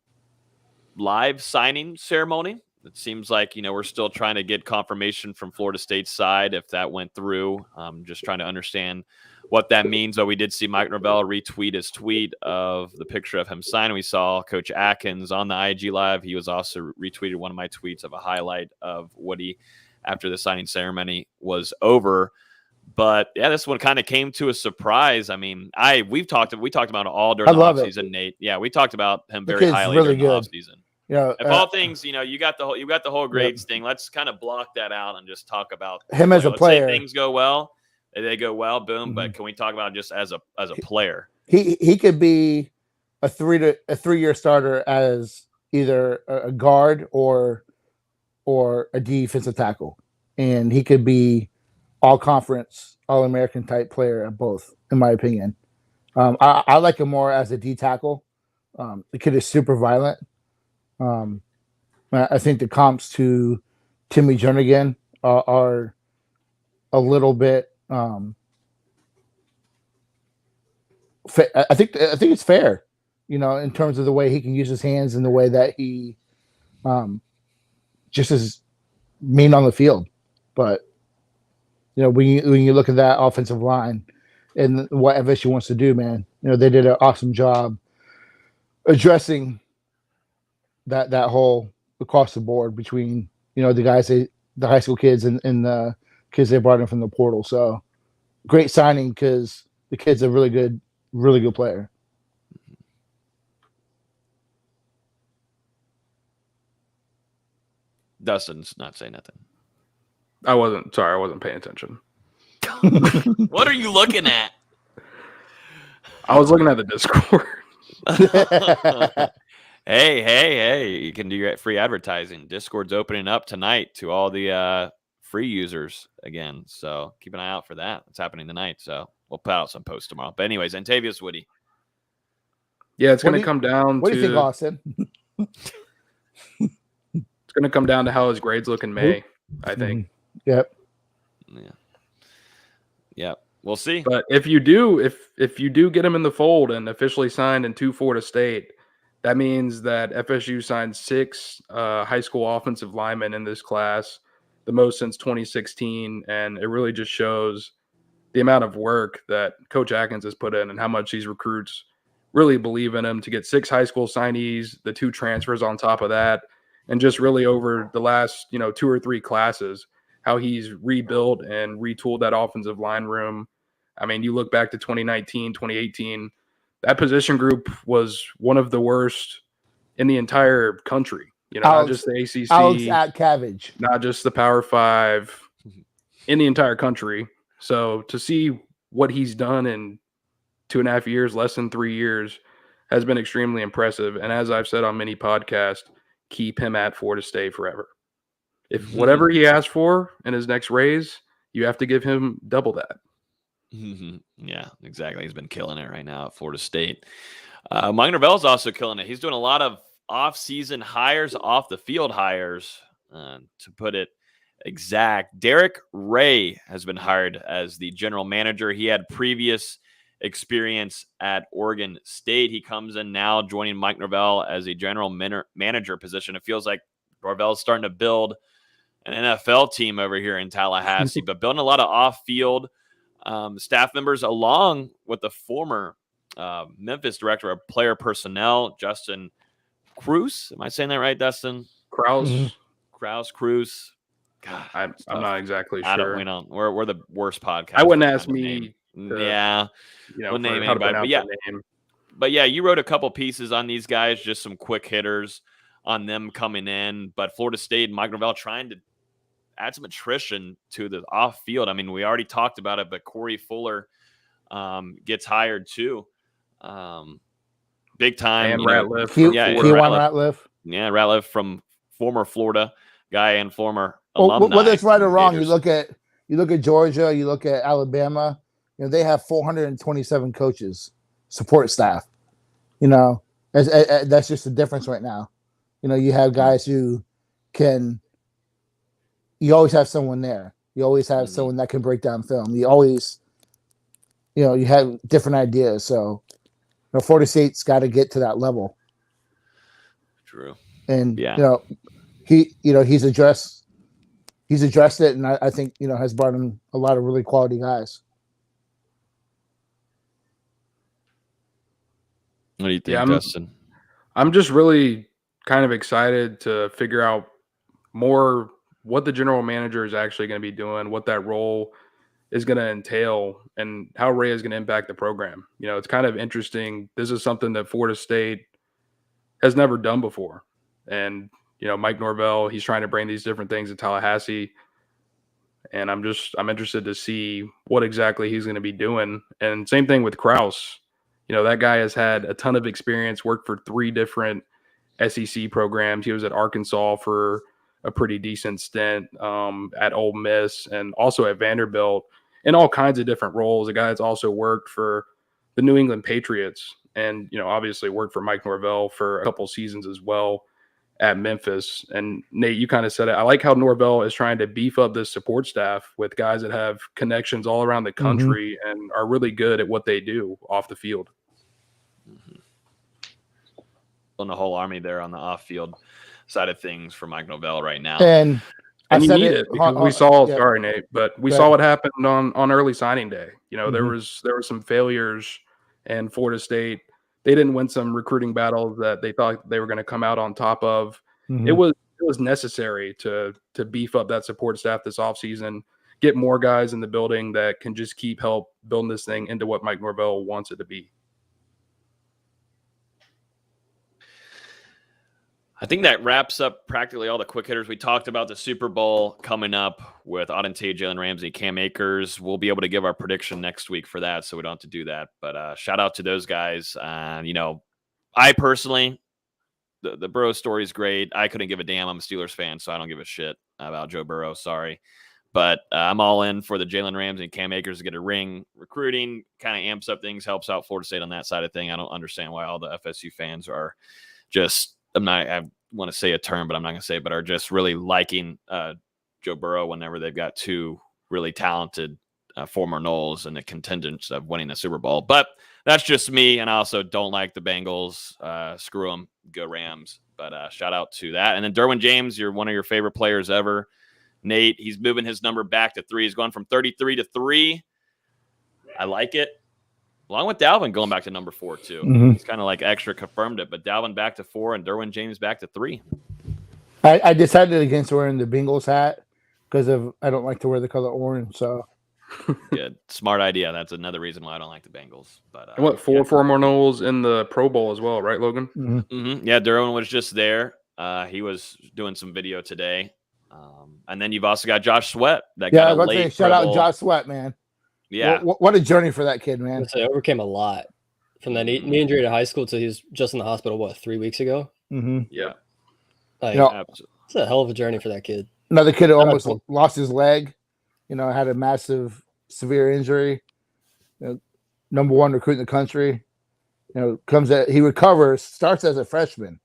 live signing ceremony. It seems like, we're still trying to get confirmation from Florida State's side if that went through. Just trying to understand what that means. But we did see Mike Norvell retweet his tweet of the picture of him signing. We saw Coach Atkins on the IG Live. He was also retweeted one of my tweets of a highlight of Woody after the signing ceremony was over. But yeah, this one kind of came to a surprise. I mean, we talked about it all during the offseason, Nate. Yeah, we talked about him very highly during the offseason. If all things, you got the whole grades thing. Let's kind of block that out and just talk about him as a player. Say things go well, they go well, boom. Mm-hmm. But can we talk about just as a player? He could be a 3-year starter as either a guard or a defensive tackle, and he could be all conference, all American type player at both, in my opinion. I like him more as a D tackle. The kid is super violent. I think the comps to Timmy Jernigan are a little bit. I think it's fair, in terms of the way he can use his hands and the way that he just is mean on the field. But when you look at that offensive line and what FSU wants to do, man, they did an awesome job addressing that whole across the board between the guys, the high school kids and the kids they brought in from the portal. So great signing because the kid's a really good player. Dustin's not saying nothing. I wasn't paying attention. What are you looking at? I was looking at the Discord. Hey, you can do your free advertising. Discord's opening up tonight to all the free users again. So keep an eye out for that. It's happening tonight. So we'll put out some posts tomorrow. But anyways, Antavius Woody. Yeah, it's going to come down What do you think, Austin? It's going to come down to how his grades look in May, I think. Yep. Yeah. We'll see. But if you do get him in the fold and officially signed in 2 Florida State, that means that FSU signed 6 high school offensive linemen in this class, the most since 2016. And it really just shows the amount of work that Coach Atkins has put in and how much these recruits really believe in him to get 6 high school signees, the 2 transfers on top of that, and just really over the last 2 or 3 classes, how he's rebuilt and retooled that offensive line room. I mean, you look back to 2019, 2018, that position group was one of the worst in the entire country. Not just the ACC, at Cabbage, not just the Power 5, in the entire country. So to see what he's done in 2.5 years, less than 3 years, has been extremely impressive. And as I've said on many podcasts, keep him at Florida State forever. If whatever he asks for in his next raise, you have to give him double that. Yeah, exactly. He's been killing it right now at Florida State. Mike Norvell's also killing it. He's doing a lot of off-season hires, off-the-field hires, to put it exact. Derek Ray has been hired as the general manager. He had previous experience at Oregon State. He comes in now joining Mike Norvell as a general manager position. It feels like Norvell's starting to build an NFL team over here in Tallahassee, but building a lot of off-field staff members along with the former Memphis director of player personnel, Justin Cruz. Am I saying that right, Dustin? Krause. Cruz. God, I'm not exactly sure. We're the worst podcast. I wouldn't ask me. We'll name how to anybody. pronounce the name. But yeah, you wrote a couple pieces on these guys, just some quick hitters on them coming in. But Florida State, Mike Norvell trying to add some attrition to the off field. I mean, we already talked about it, but Corey Fuller gets hired too. Big time. Ratliff. Ratliff. Yeah, Ratliff from former Florida guy and former alumni. Whether it's right or wrong, you look at Georgia, you look at Alabama. They have 427 coaches, support staff. That's just the difference right now. You have guys who can. You always have someone there. You always have someone that can break down film. You always, you have different ideas. So, Florida State's got to get to that level. True. And he's addressed it, and I think has brought in a lot of really quality guys. What do you think, Dustin? I'm just really kind of excited to figure out more what the general manager is actually going to be doing, what that role is going to entail, and how Ray is going to impact the program. It's kind of interesting. This is something that Florida State has never done before. And, Mike Norvell, he's trying to bring these different things to Tallahassee. And I'm interested to see what exactly he's going to be doing. And same thing with Krause. That guy has had a ton of experience, worked for 3 different SEC programs. He was at Arkansas for a pretty decent stint, at Ole Miss, and also at Vanderbilt in all kinds of different roles. A guy that's also worked for the New England Patriots and, obviously worked for Mike Norvell for a couple seasons as well at Memphis. And Nate, you kind of said it. I like how Norvell is trying to beef up this support staff with guys that have connections all around the country and are really good at what they do off the field. On the whole army there on the off-field side of things for Mike Norvell right now. And you need it because we saw, sorry, Nate, but we saw what happened on early signing day. There was some failures, and Florida State, they didn't win some recruiting battles that they thought they were going to come out on top of. It was necessary to beef up that support staff this offseason, get more guys in the building that can just keep help building this thing into what Mike Norvell wants it to be. I think that wraps up practically all the quick hitters. We talked about the Super Bowl coming up with Auden Tate, Jalen Ramsey, Cam Akers. We'll be able to give our prediction next week for that, so we don't have to do that. But shout out to those guys. I personally, the Burrow story is great. I couldn't give a damn. I'm a Steelers fan, so I don't give a shit about Joe Burrow. Sorry. But I'm all in for the Jalen Ramsey and Cam Akers to get a ring. Recruiting kind of amps up things, helps out Florida State on that side of thing. I don't understand why all the FSU fans are just – I want to say a term, but I'm not going to say it, but are just really liking Joe Burrow whenever they've got 2 really talented former Noles in the contingents of winning the Super Bowl. But that's just me, and I also don't like the Bengals. Screw them. Go Rams. But shout out to that. And then Derwin James, you're one of your favorite players ever. Nate, he's moving his number back to 3. He's going from 33 to 3. I like it. Along with Dalvin going back to number 4, too. He's kind of like extra confirmed it, but Dalvin back to 4 and Derwin James back to 3. I decided against wearing the Bengals hat because I don't like to wear the color orange. So, good, smart idea. That's another reason why I don't like the Bengals. But and what 4 former Noles in the Pro Bowl as well, right, Logan? Yeah, Derwin was just there. He was doing some video today, and then you've also got Josh Sweat. I was about to say, shout out Josh Sweat, man. Yeah, what a journey for that kid, man. I overcame a lot from that knee injury to high school to he was just in the hospital 3 weeks ago. Yeah, it's a hell of a journey for that kid. Another kid who almost lost his leg. Had a massive, severe injury. Number 1 recruit in the country. He recovers, starts as a freshman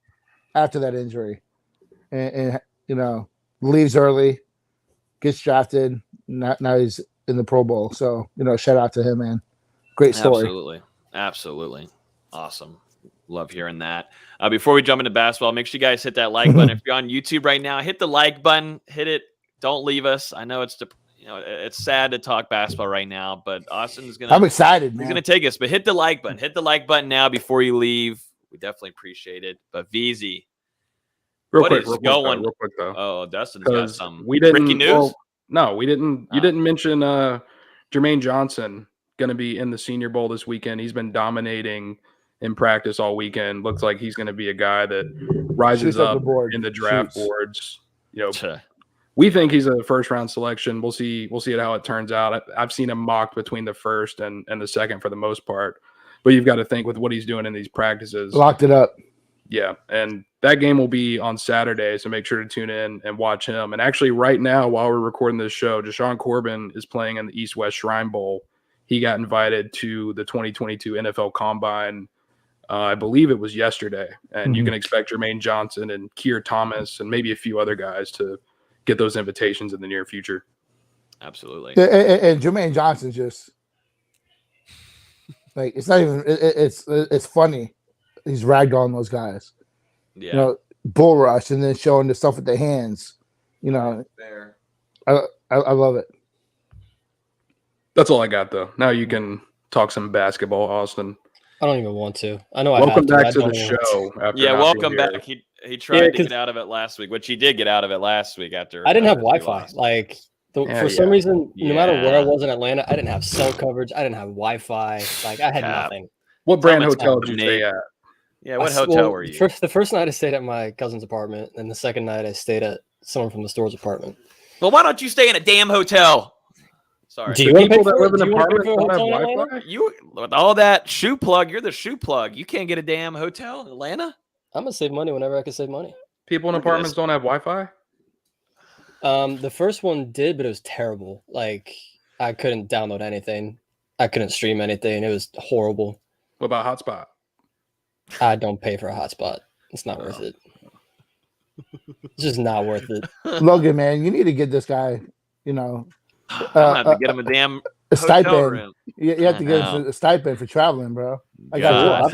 after that injury, and leaves early, gets drafted. Now he's in the Pro Bowl. So, shout out to him, man. Great story. Absolutely. Awesome. Love hearing that. Before we jump into basketball, make sure you guys hit that like button. If you're on YouTube right now, hit the like button. Hit it. Don't leave us. I know it's sad to talk basketball right now, but Austin's gonna. I'm excited, man. He's gonna take us, but hit the like button. Hit the like button now before you leave. We definitely appreciate it. But VZ, real quick though. Oh, Dustin's got some breaking news. Well, no, we didn't. You didn't mention Jermaine Johnson going to be in the Senior Bowl this weekend. He's been dominating in practice all weekend. Looks like he's going to be a guy that rises up in the draft boards. We think he's a first-round selection. We'll see how it turns out. I've seen him mocked between the first and the second for the most part. But you've got to think with what he's doing in these practices. Locked it up. Yeah, and that game will be on Saturday, so make sure to tune in and watch him. And actually right now, while we're recording this show, Deshaun Corbin is playing in the East-West Shrine Bowl. He got invited to the 2022 NFL Combine. I believe it was yesterday. And you can expect Jermaine Johnson and Keir Thomas and maybe a few other guys to get those invitations in the near future. Absolutely. And Jermaine Johnson's just like, it's not even, it's funny. He's ragdolling those guys. Yeah. Bull rush and then showing the stuff with their hands. Fair. I love it. That's all I got, though. Now you can talk some basketball, Austin. I don't even want to. I know. Welcome back to the show. Welcome back. He tried to get out of it last week, which he did get out of it last week after. I didn't have Wi-Fi. For some reason, no matter where I was in Atlanta, I didn't have cell coverage. I didn't have Wi-Fi. Like, I had nothing. What brand hotel did you stay at? Yeah, what hotel were you? The first night I stayed at my cousin's apartment, and the second night I stayed at someone from the store's apartment. Well, why don't you stay in a damn hotel? Sorry. Do you people that live in apartments don't have Wi-Fi? You with all that shoe plug, you're the shoe plug. You can't get a damn hotel in Atlanta. I'm gonna save money whenever I can save money. People in apartments don't have Wi-Fi? The first one did, but it was terrible. Like, I couldn't download anything. I couldn't stream anything. It was horrible. What about hotspot? I don't pay for a hotspot. It's not worth it. It's just not worth it. Logan, man, you need to get this guy, I'm gonna have to get him a damn stipend. Room. You have to get him a stipend for traveling, bro. I got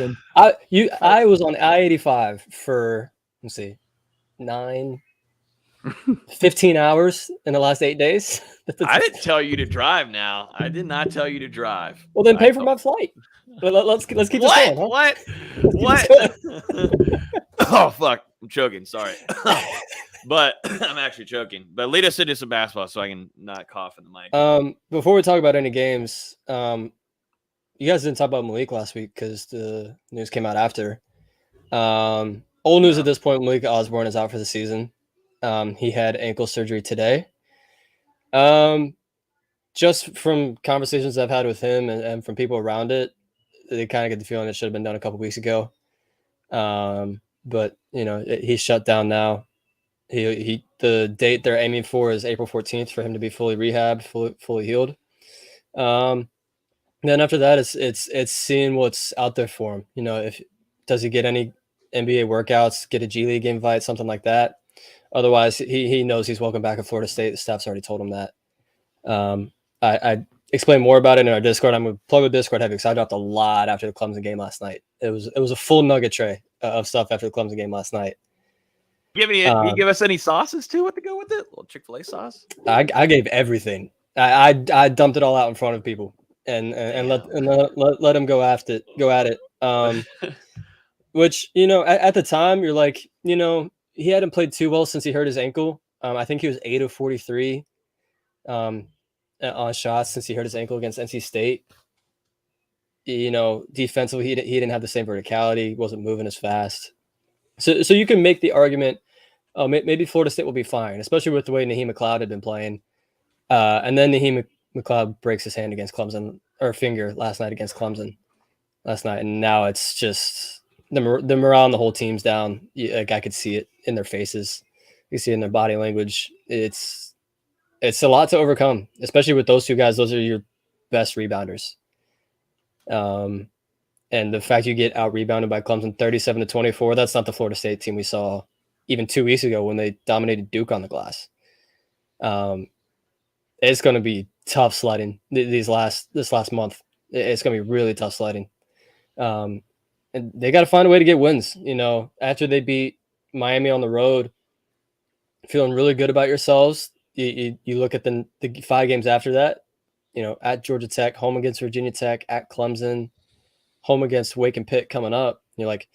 you. I was on I-85 for 15 hours in the last 8 days. I didn't tell you to drive. Now I did not tell you to drive. Well, then pay for my flight. But let's keep this going. Huh? What? Oh fuck! I'm choking. Sorry, but I'm actually choking. But lead us into some basketball so I can not cough in the mic. Before we talk about any games, you guys didn't talk about Malik last week because the news came out after. Old news at this point: Malik Osborne is out for the season. He had ankle surgery today. Just from conversations I've had with him and from people around it, they kind of get the feeling it should have been done a couple weeks ago. But he's shut down now. The date they're aiming for is April 14th for him to be fully rehabbed, fully healed. Then after that, it's seeing what's out there for him. Does he get any NBA workouts, get a G League invite, something like that. Otherwise, he knows he's welcome back at Florida State. The staff's already told him that. I explained more about it in our Discord. I'm going to plug the Discord heavy because I dropped a lot after the Clemson game last night. It was a full nugget tray of stuff after the Clemson game last night. You give us any sauces too? What to go with it? A little Chick-fil-A sauce? I gave everything. I dumped it all out in front of people and let them go at it. Which at the time you're like he hadn't played too well since he hurt his ankle. I think he was 8 of 43 on shots since he hurt his ankle against NC State. Defensively, he didn't have the same verticality, wasn't moving as fast. So you can make the argument, maybe Florida State will be fine, especially with the way Naheem McLeod had been playing. And then Naheem McLeod breaks his hand against Clemson, or finger last night against Clemson last night. And now it's just the morale on the whole team's down. Like, I could see it in their faces. You see it in their body language. It's a lot to overcome, especially with those two guys. Those are your best rebounders. And the fact you get out rebounded by Clemson 37-24, that's not the Florida State team we saw even 2 weeks ago when they dominated Duke on the glass. It's going to be tough sledding this last month It's going to be really tough sledding. And they got to find a way to get wins. After they beat Miami on the road, feeling really good about yourselves. You look at the 5 games after that, at Georgia Tech, home against Virginia Tech, at Clemson, home against Wake and Pitt coming up. You're like,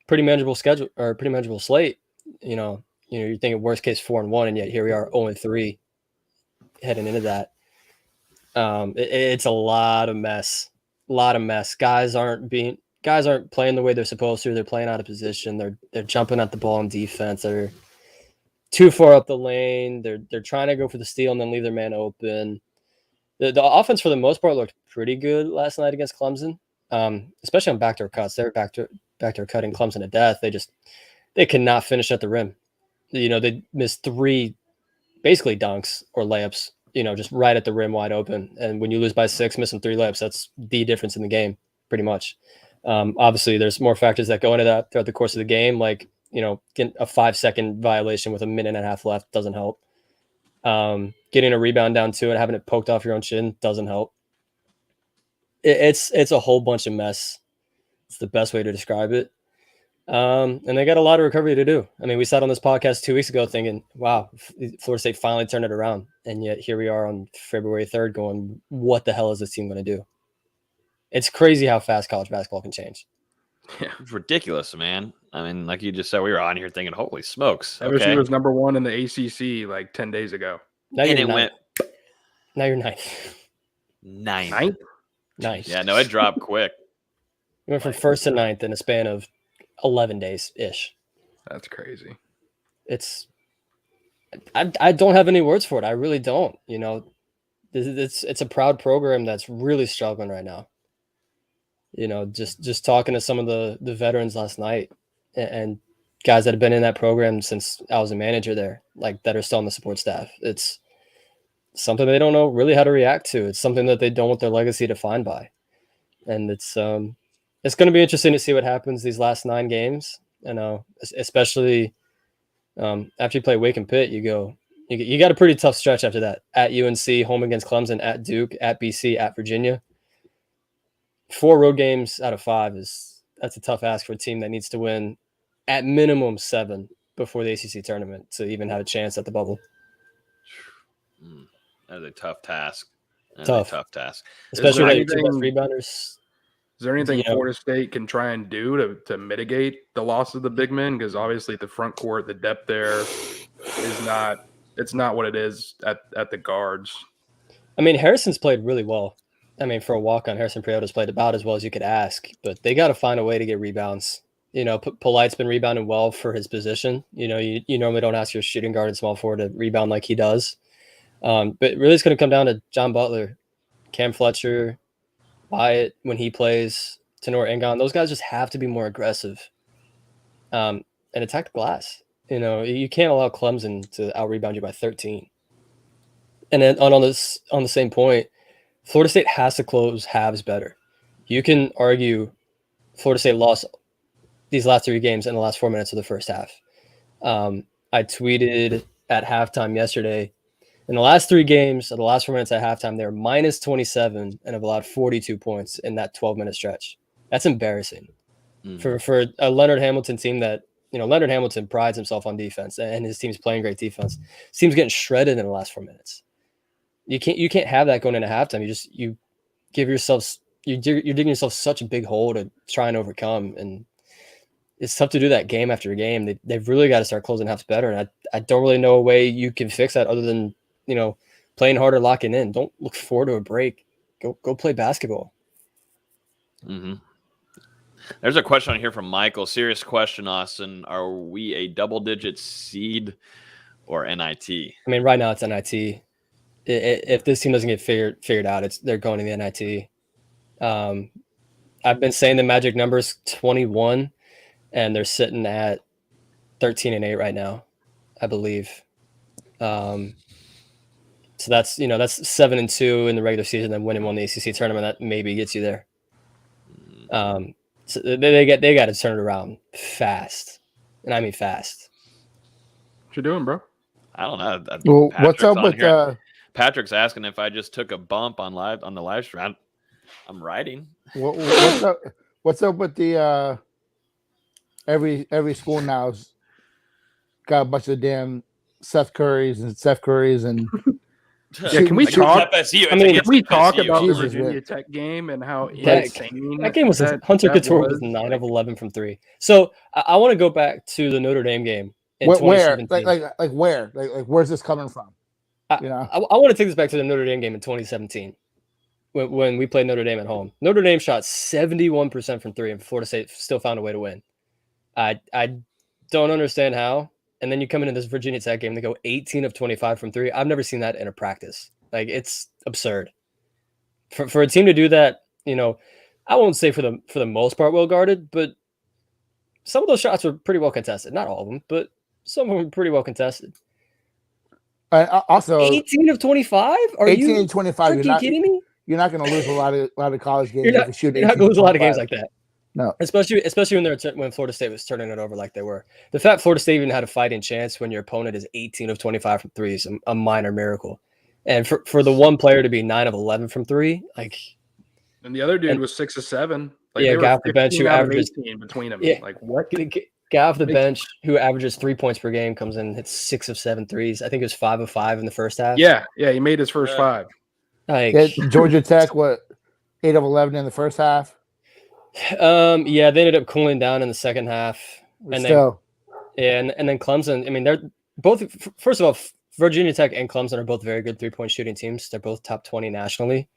pretty manageable schedule or pretty manageable slate. You're thinking worst case 4-1, and yet here we are 0-3 heading into that. It's a lot of mess. Guys aren't playing the way they're supposed to. They're playing out of position. They're jumping at the ball in defense. They're too far up the lane. They're trying to go for the steal and then leave their man open. The offense for the most part looked pretty good last night against Clemson, especially on backdoor cuts. They're backdoor cutting Clemson to death. They cannot finish at the rim. They missed 3 basically dunks or layups, just right at the rim wide open. And when you lose by 6, missing 3 layups, that's the difference in the game, pretty much. Obviously, there's more factors that go into that throughout the course of the game, like, getting a 5-second violation with a minute and a half left doesn't help. Getting a rebound down 2 and having it poked off your own shin doesn't help. It's a whole bunch of mess. It's the best way to describe it. And they got a lot of recovery to do. I mean, we sat on this podcast 2 weeks ago thinking, wow, Florida State finally turned it around. And yet here we are on February 3rd going, what the hell is this team going to do? It's crazy how fast college basketball can change. Yeah, it's ridiculous, man. I mean, like you just said, we were on here thinking, holy smokes. FSU was number 1 in the ACC like 10 days ago. Now you're ninth. Ninth? Ninth. Yeah, no, it dropped quick. You went from 1st to 9th in a span of 11 days-ish. That's crazy. I don't have any words for it. I really don't. It's a proud program that's really struggling right now. Just talking to some of the veterans last night and guys that have been in that program since I was a manager there, like that are still on the support staff. It's something they don't know really how to react to. It's something that they don't want their legacy defined by. And it's going to be interesting to see what happens these last 9 games. Especially after you play Wake and Pitt, you got a pretty tough stretch after that. At UNC, home against Clemson, at Duke, at BC, at Virginia. 4 road games out of 5 that's a tough ask for a team that needs to win at minimum 7 before the ACC tournament to even have a chance at the bubble. That is a tough task. Tough task. Especially with the best rebounders. Is there anything Florida State can try and do to mitigate the loss of the big men? Because obviously the front court, the depth there is not what it is at the guards. I mean, Harrison's played really well. I mean, for a walk-on, Harrison Priota's played about as well as you could ask, but they got to find a way to get rebounds. Polite's been rebounding well for his position. You normally don't ask your shooting guard and small forward to rebound like he does. But really it's going to come down to John Butler, Cam Fletcher, Wyatt when he plays, Tenor Engon. Those guys just have to be more aggressive and attack the glass. You can't allow Clemson to out-rebound you by 13. And then on the same point, Florida State has to close halves better. You can argue Florida State lost these last 3 games in the last 4 minutes of the first half. I tweeted at halftime yesterday, in the last 3 games of the last 4 minutes at halftime, they're minus 27 and have allowed 42 points in that 12-minute stretch. That's embarrassing for a Leonard Hamilton team that, Leonard Hamilton prides himself on defense and his team's playing great defense. His team's getting shredded in the last 4 minutes. You can't have that going into halftime. You're digging yourself such a big hole to try and overcome, and it's tough to do that game after game. They've really got to start closing halves better, and I don't really know a way you can fix that other than playing harder, locking in. Don't look forward to a break. Go play basketball. Mm-hmm. There's a question on here from Michael. Serious question, Austin. Are we a double-digit seed or NIT? I mean, right now it's NIT. If this team doesn't get figured out, they're going to the NIT. I've been saying the magic number is 21, and they're sitting at 13-8 right now, I believe. So that's 7-2 in the regular season, then winning one the ACC tournament. That maybe gets you there. So they got to turn it around fast, and I mean fast. What you doing, bro? I don't know. Well, what's up with Patrick's asking if I just took a bump on the live stream. I'm writing. What's up with the every school now's got a bunch of damn Seth Currys and yeah, can we talk? FSU. I mean, can we talk FSU. about Jesus, the Virginia man. Tech game and how insane that game was? Hunter Couture was 9 of 11 from 3. So I want to go back to the Notre Dame game in 2017. Like where? Like where's this coming from? I want to take this back to the Notre Dame game in 2017 when we played Notre Dame at home. Notre Dame shot 71% from 3, and Florida State still found a way to win. I don't understand how. And then you come into this Virginia Tech game, they go 18 of 25 from 3. I've never seen that in a practice. Like, it's absurd. For a team to do that, I won't say for the most part well guarded, but some of those shots were pretty well contested. Not all of them, but some of them were pretty well contested. Also, 18 of 25? Are 18 you and 25. You're not kidding me? You're not going to lose a lot of college games. You're not going to lose a lot of games like that. No, especially when Florida State was turning it over like they were. The fact Florida State even had a fighting chance when your opponent is 18 of 25 from 3 is a minor miracle. And for the one player to be 9 of 11 from 3, like, and the other dude was 6 of 7. Like, yeah, guy off the bench who averages between them. Yeah, like what? Guy off the bench who averages 3 points per game comes in, hits 6 of 7 threes. I think it was 5 of 5 in the first half. Yeah, he made his first 5. Like Georgia Tech, 8 of 11 in the first half. Yeah, they ended up cooling down in the second half, and still, then Clemson. I mean, they're both. First of all, Virginia Tech and Clemson are both very good 3-point shooting teams. They're both top 20 nationally.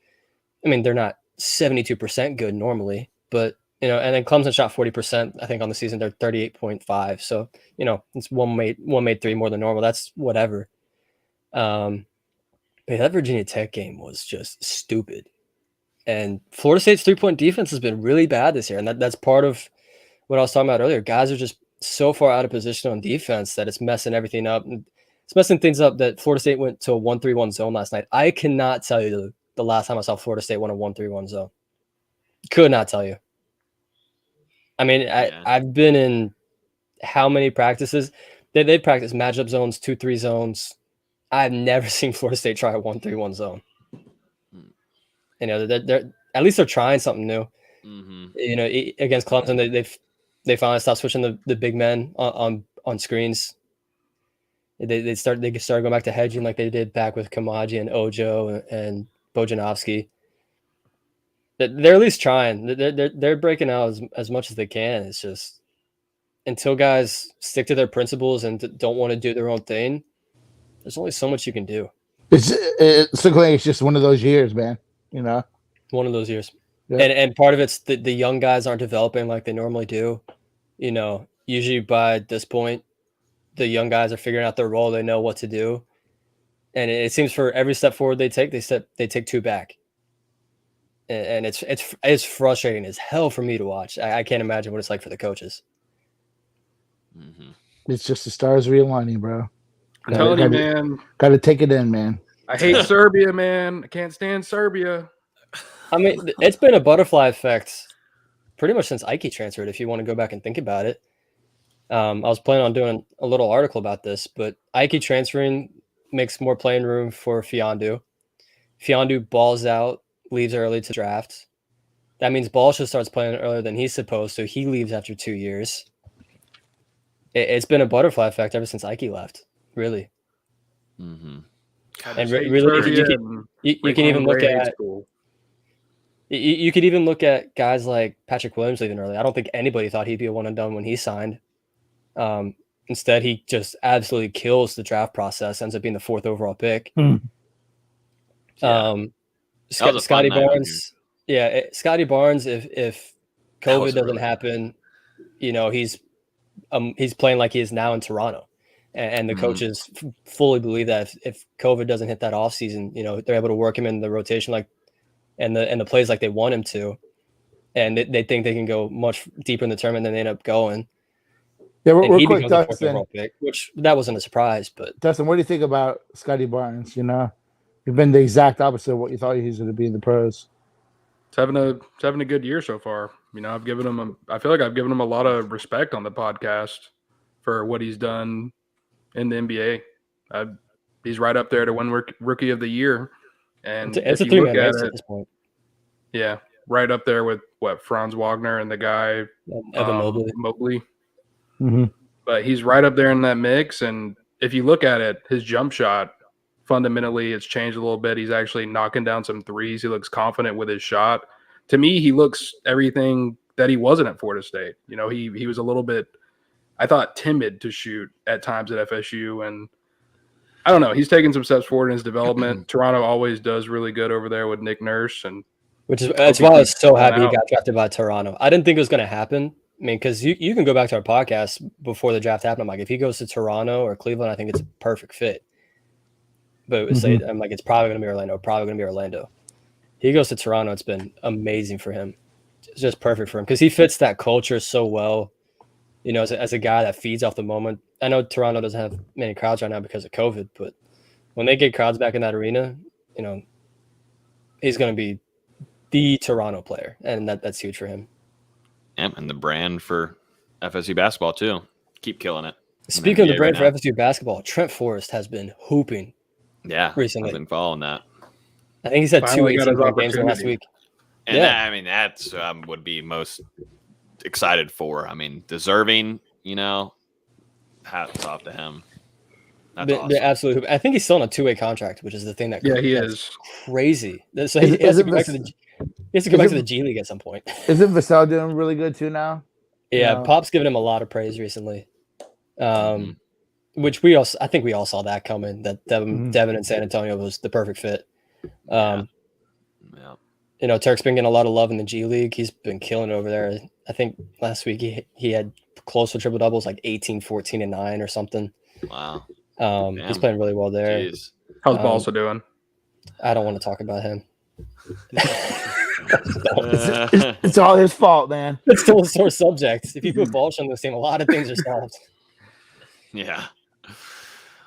I mean, they're not 72% good normally, but and then Clemson shot 40%. I think on the season they're 38.5. So it's one made 3 more than normal. That's whatever. But that Virginia Tech game was just stupid. And Florida State's 3-point defense has been really bad this year. And that's part of what I was talking about earlier. Guys are just so far out of position on defense that it's messing everything up. And it's messing things up that Florida State went to a 1-3-1 zone last night. I cannot tell you the last time I saw Florida State win a 1-3-1 zone. Could not tell you. I mean, I've been in how many practices? They practice matchup zones, 2-3 zones. I've never seen Florida State try a 1-3-1 zone. They're at least they're trying something new. Mm-hmm. Against Clemson, they finally stopped switching the big men on screens. They started going back to hedging like they did back with Kamaji and Ojo and Bojanovsky. They're at least trying. They're breaking out as much as they can. It's just until guys stick to their principles and don't want to do their own thing, there's only so much you can do. It's just one of those years, man. One of those years. Yeah. And part of it's the young guys aren't developing like they normally do. Usually by this point, the young guys are figuring out their role. They know what to do. And it seems for every step forward they take 2 back. And it's frustrating as hell for me to watch. I can't imagine what it's like for the coaches. Mm-hmm. It's just the stars realigning, bro. I'm telling you, man. Got to take it in, man. I hate Serbia, man. I can't stand Serbia. I mean, it's been a butterfly effect pretty much since Ike transferred, if you want to go back and think about it. I was planning on doing a little article about this, but Ike transferring makes more playing room for Fiondu. Fiondu balls out, leaves early to draft. That means Balsha starts playing earlier than he's supposed to. He leaves after 2 years. It's been a butterfly effect ever since Ike left, really. Mm-hmm. And really, you can even look at you could even look at guys like Patrick Williams leaving early. I don't think anybody thought he'd be a one and done when he signed. Instead, he just absolutely kills the draft process. Ends up being the 4th overall pick. Scotty Barnes, Scotty Barnes. If COVID doesn't happen, he's playing like he is now in Toronto. And the coaches fully believe that if COVID doesn't hit that offseason, they're able to work him in the rotation and the plays like they want him to. And they think they can go much deeper in the tournament than they end up going. Yeah, real quick, Dustin. Pick, which that wasn't a surprise. But Dustin, what do you think about Scotty Barnes? You've been the exact opposite of what you thought he was going to be in the pros. It's having a good year so far. I've given him I feel like I've given him a lot of respect on the podcast for what he's done in the NBA. He's right up there to win Rookie of the Year. And it's a 3-man race at this point. Yeah. right up there with Franz Wagner and the guy Evan Mobley. Mm-hmm. But he's right up there in that mix. And if you look at it, his jump shot fundamentally it's changed a little bit. He's actually knocking down some threes. He looks confident with his shot. To me, he looks everything that he wasn't at Florida State. You know, he was a little bit, I thought, timid to shoot at times at FSU. And I don't know. He's taking some steps forward in his development. Toronto always does really good over there with Nick Nurse. And that's why I was so happy he got drafted by Toronto. I didn't think it was going to happen. I mean, because you can go back to our podcast before the draft happened. I'm like, if he goes to Toronto or Cleveland, I think it's a perfect fit. But I'm like, it's probably going to be Orlando. He goes to Toronto. It's been amazing for him. It's just perfect for him because he fits that culture so well. You know, as a guy that feeds off the moment. I know Toronto doesn't have many crowds right now because of COVID, but when they get crowds back in that arena, you know, he's going to be the Toronto player, and that's huge for him. Yeah, and the brand for FSU basketball too. Keep killing it. Speaking of the brand for FSU basketball, Trent Forrest has been hooping. Yeah, recently. I've been following that. I think he's had 2 18-point games last week. And I mean, that's would be most excited for. I mean, deserving. You know, hats off to him. That's awesome. Absolutely. I think he's still on a 2-way contract, which is the thing that he is crazy. So he has to go back to the G League at some point. Isn't Vassell doing really good too now? Yeah, Pop's given him a lot of praise recently. Which I think we all saw that coming, that Devin in San Antonio was the perfect fit. You know, Turk's been getting a lot of love in the G League. He's been killing it over there. I think last week he had close to triple doubles, like 18, 14, and 9 or something. Wow. He's playing really well there. Jeez. How's Balsa doing? I don't want to talk about him. It's all his fault, man. It's still a sore subject. If you put Balsa on this team, a lot of things are solved. Yeah.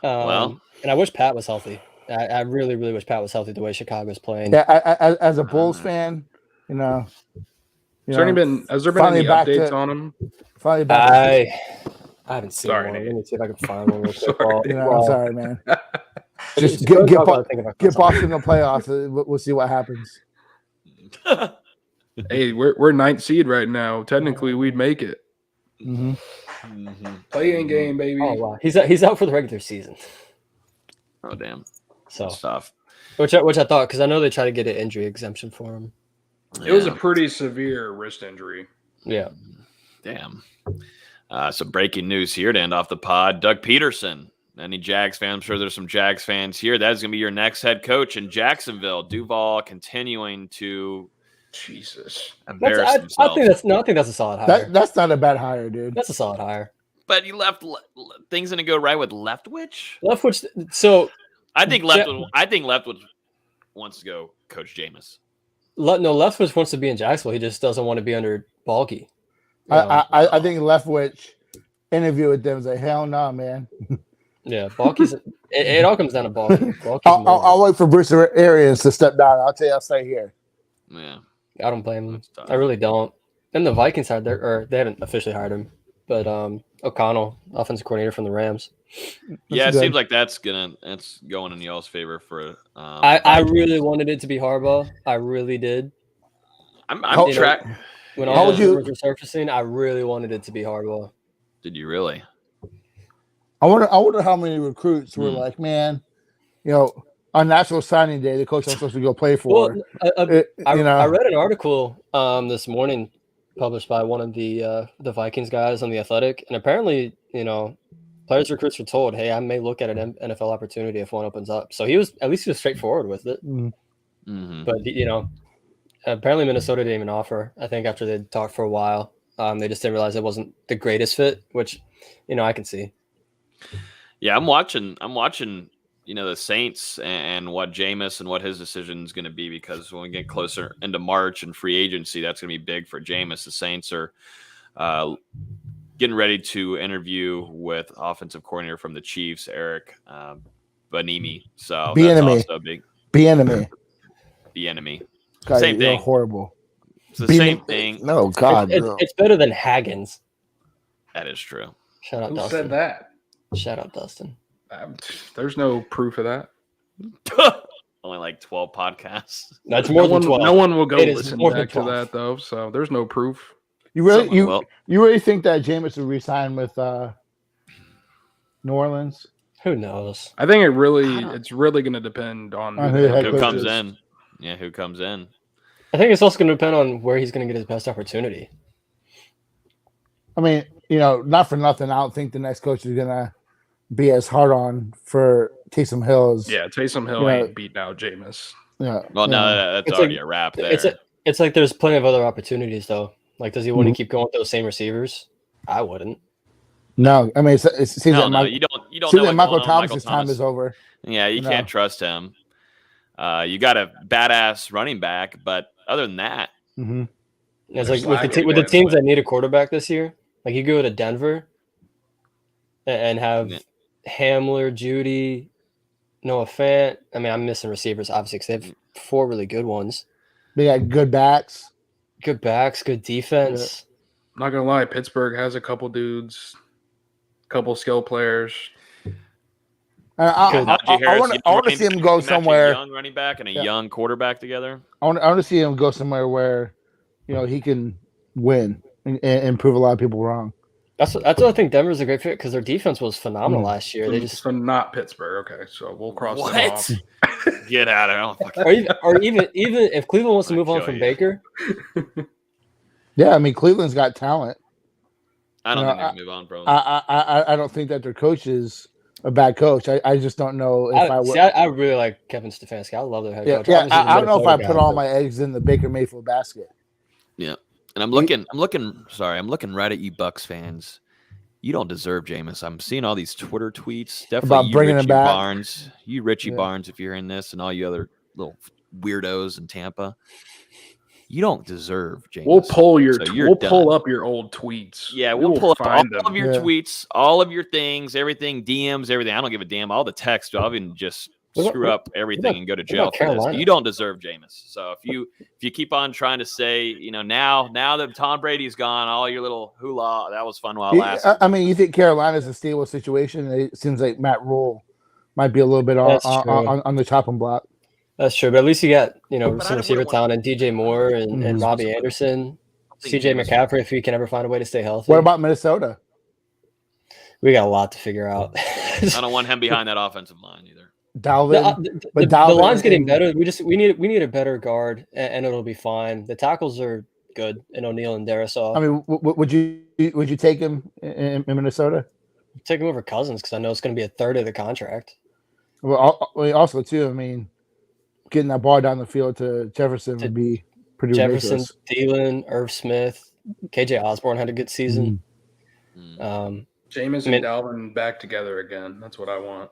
And I wish Pat was healthy. I really, really wish Pat was healthy the way Chicago's playing. Yeah, as a Bulls fan, has there been any updates on him? Finally back. I haven't seen one. Let me see if I can find one real quick. I'm sorry, man. Just get Boston in the playoffs. We'll see what happens. Hey, we're 9th seed right now. Technically, we'd make it. Play-in game, baby. Oh wow, he's out for the regular season. Oh damn. So that's tough. Which I thought, because I know they tried to get an injury exemption for him. It was a pretty severe wrist injury. Yeah. Damn. So breaking news here to end off the pod. Doug Peterson. Any Jags fans? I'm sure there's some Jags fans here. That is going to be your next head coach in Jacksonville. Duval continuing to embarrass himself. I think that's a solid hire. That's not a bad hire, dude. That's a solid hire. But you left things going to go right with Leftwich. So I think Leftwich wants to go coach Jameis. Leftwich wants to be in Jacksonville. He just doesn't want to be under Balky. I think Leftwich interview with them is like, hell no, man. Yeah, Balky's. it all comes down to Balky. I'll wait for Bruce Arians to step down. I'll tell you, I'll stay here. Yeah, I don't blame him. I really don't. And the Vikings hired they haven't officially hired him, but O'Connell, offensive coordinator from the Rams. It seems like that's going in y'all's favor for. I really wanted it to be Harbaugh. I really did. I'm track. When all the rumors were surfacing, I really wanted it to be Harbaugh. Did you really? I wonder how many recruits were like, man, on National Signing Day, the coach I'm supposed to go play for. Well, I read an article this morning published by one of the Vikings guys on The Athletic, and apparently, players recruits were told, hey, I may look at an NFL opportunity if one opens up. So he was straightforward with it. Mm-hmm. But apparently Minnesota didn't even offer. I think after they talked for a while, they just didn't realize it wasn't the greatest fit, which I can see. Yeah, I'm watching. The Saints and what Jameis and what his decision is going to be, because when we get closer into March and free agency, that's going to be big for Jameis. The Saints are getting ready to interview with offensive coordinator from the Chiefs, Eric Bieniemy. So that's also big. Bieniemy. Same thing. Horrible. It's the same thing. No, God. It's better than Haggins. That is true. Shout out Who Dustin. said that? Shout out Dustin. There's no proof of that. only like 12 podcasts. That's more than 12. No one will go It is listen more than back to 12. that though. So there's no proof. You really think that Jameis will resign with New Orleans? Who knows? I think it's really going to depend on who comes in. Yeah, who comes in. I think it's also going to depend on where he's going to get his best opportunity. I mean, not for nothing, I don't think the next coach is going to be as hard on for Taysom Hill as Taysom Hill ain't beating out Jameis. Yeah. Well, no, that's already a wrap there. It's like there's plenty of other opportunities though. Like, does he want to keep going with those same receivers? I wouldn't. No, I mean, it seems like you don't know. Michael Thomas's time is over. Yeah, you can't trust him. You got a badass running back, but other than that, it's like with the teams that need a quarterback this year. Like, you go to Denver and have Hamler, Judy, Noah Fant. I mean, I'm missing receivers obviously because they have 4 really good ones. They got good backs, good defense. I'm not gonna lie, Pittsburgh has a couple dudes, couple skill players. I want to see him go somewhere. A young running back and a young quarterback together. I want to see him go somewhere where, he can win and prove a lot of people wrong. That's what I think Denver's a great fit because their defense was phenomenal last year. They just not Pittsburgh. Okay, so we'll cross that off. Get out of here! Or even if Cleveland wants to move on from Baker. Yeah, I mean, Cleveland's got talent. I don't think they can move on, bro. I don't think that their coach is a bad coach. I just don't know if I would. I really like Kevin Stefanski. I love their head coach. Yeah, I don't know if I put all my eggs in the Baker Mayfield basket. Yeah, and I'm looking right at you, Bucks fans. You don't deserve Jameis. I'm seeing all these Twitter tweets. Definitely about bringing him back. Barnes, Richie Barnes, if you're in this, and all you other little weirdos in Tampa. You don't deserve Jameis. We'll pull up your old tweets. Yeah, we'll pull up all of your tweets, all of your things, everything, DMs, everything. I don't give a damn. All the text, I'll even just screw up everything and go to jail for this. You don't deserve Jameis. So if you keep on trying to say, now that Tom Brady's gone, all your little hula, that was fun while it lasted. I mean, you think Carolina's a stable situation? It seems like Matt Rule might be a little bit on the chopping block. That's true, but at least you got some receiver talent and DJ Moore and Robbie Anderson, CJ McCaffrey if he can ever find a way to stay healthy. What about Minnesota? We got a lot to figure out. I don't want him behind that offensive line either. Dalvin, the line's getting better. We need a better guard, and it'll be fine. The tackles are good, and O'Neal and Darisaw. I mean, would you take him in Minnesota? Take him over Cousins because I know it's going to be a third of the contract. Well, also too, I mean, getting that ball down the field to Jefferson would be pretty ridiculous. Thielen, Irv Smith, KJ Osborne had a good season. Jameis and Dalvin back together again. That's what I want.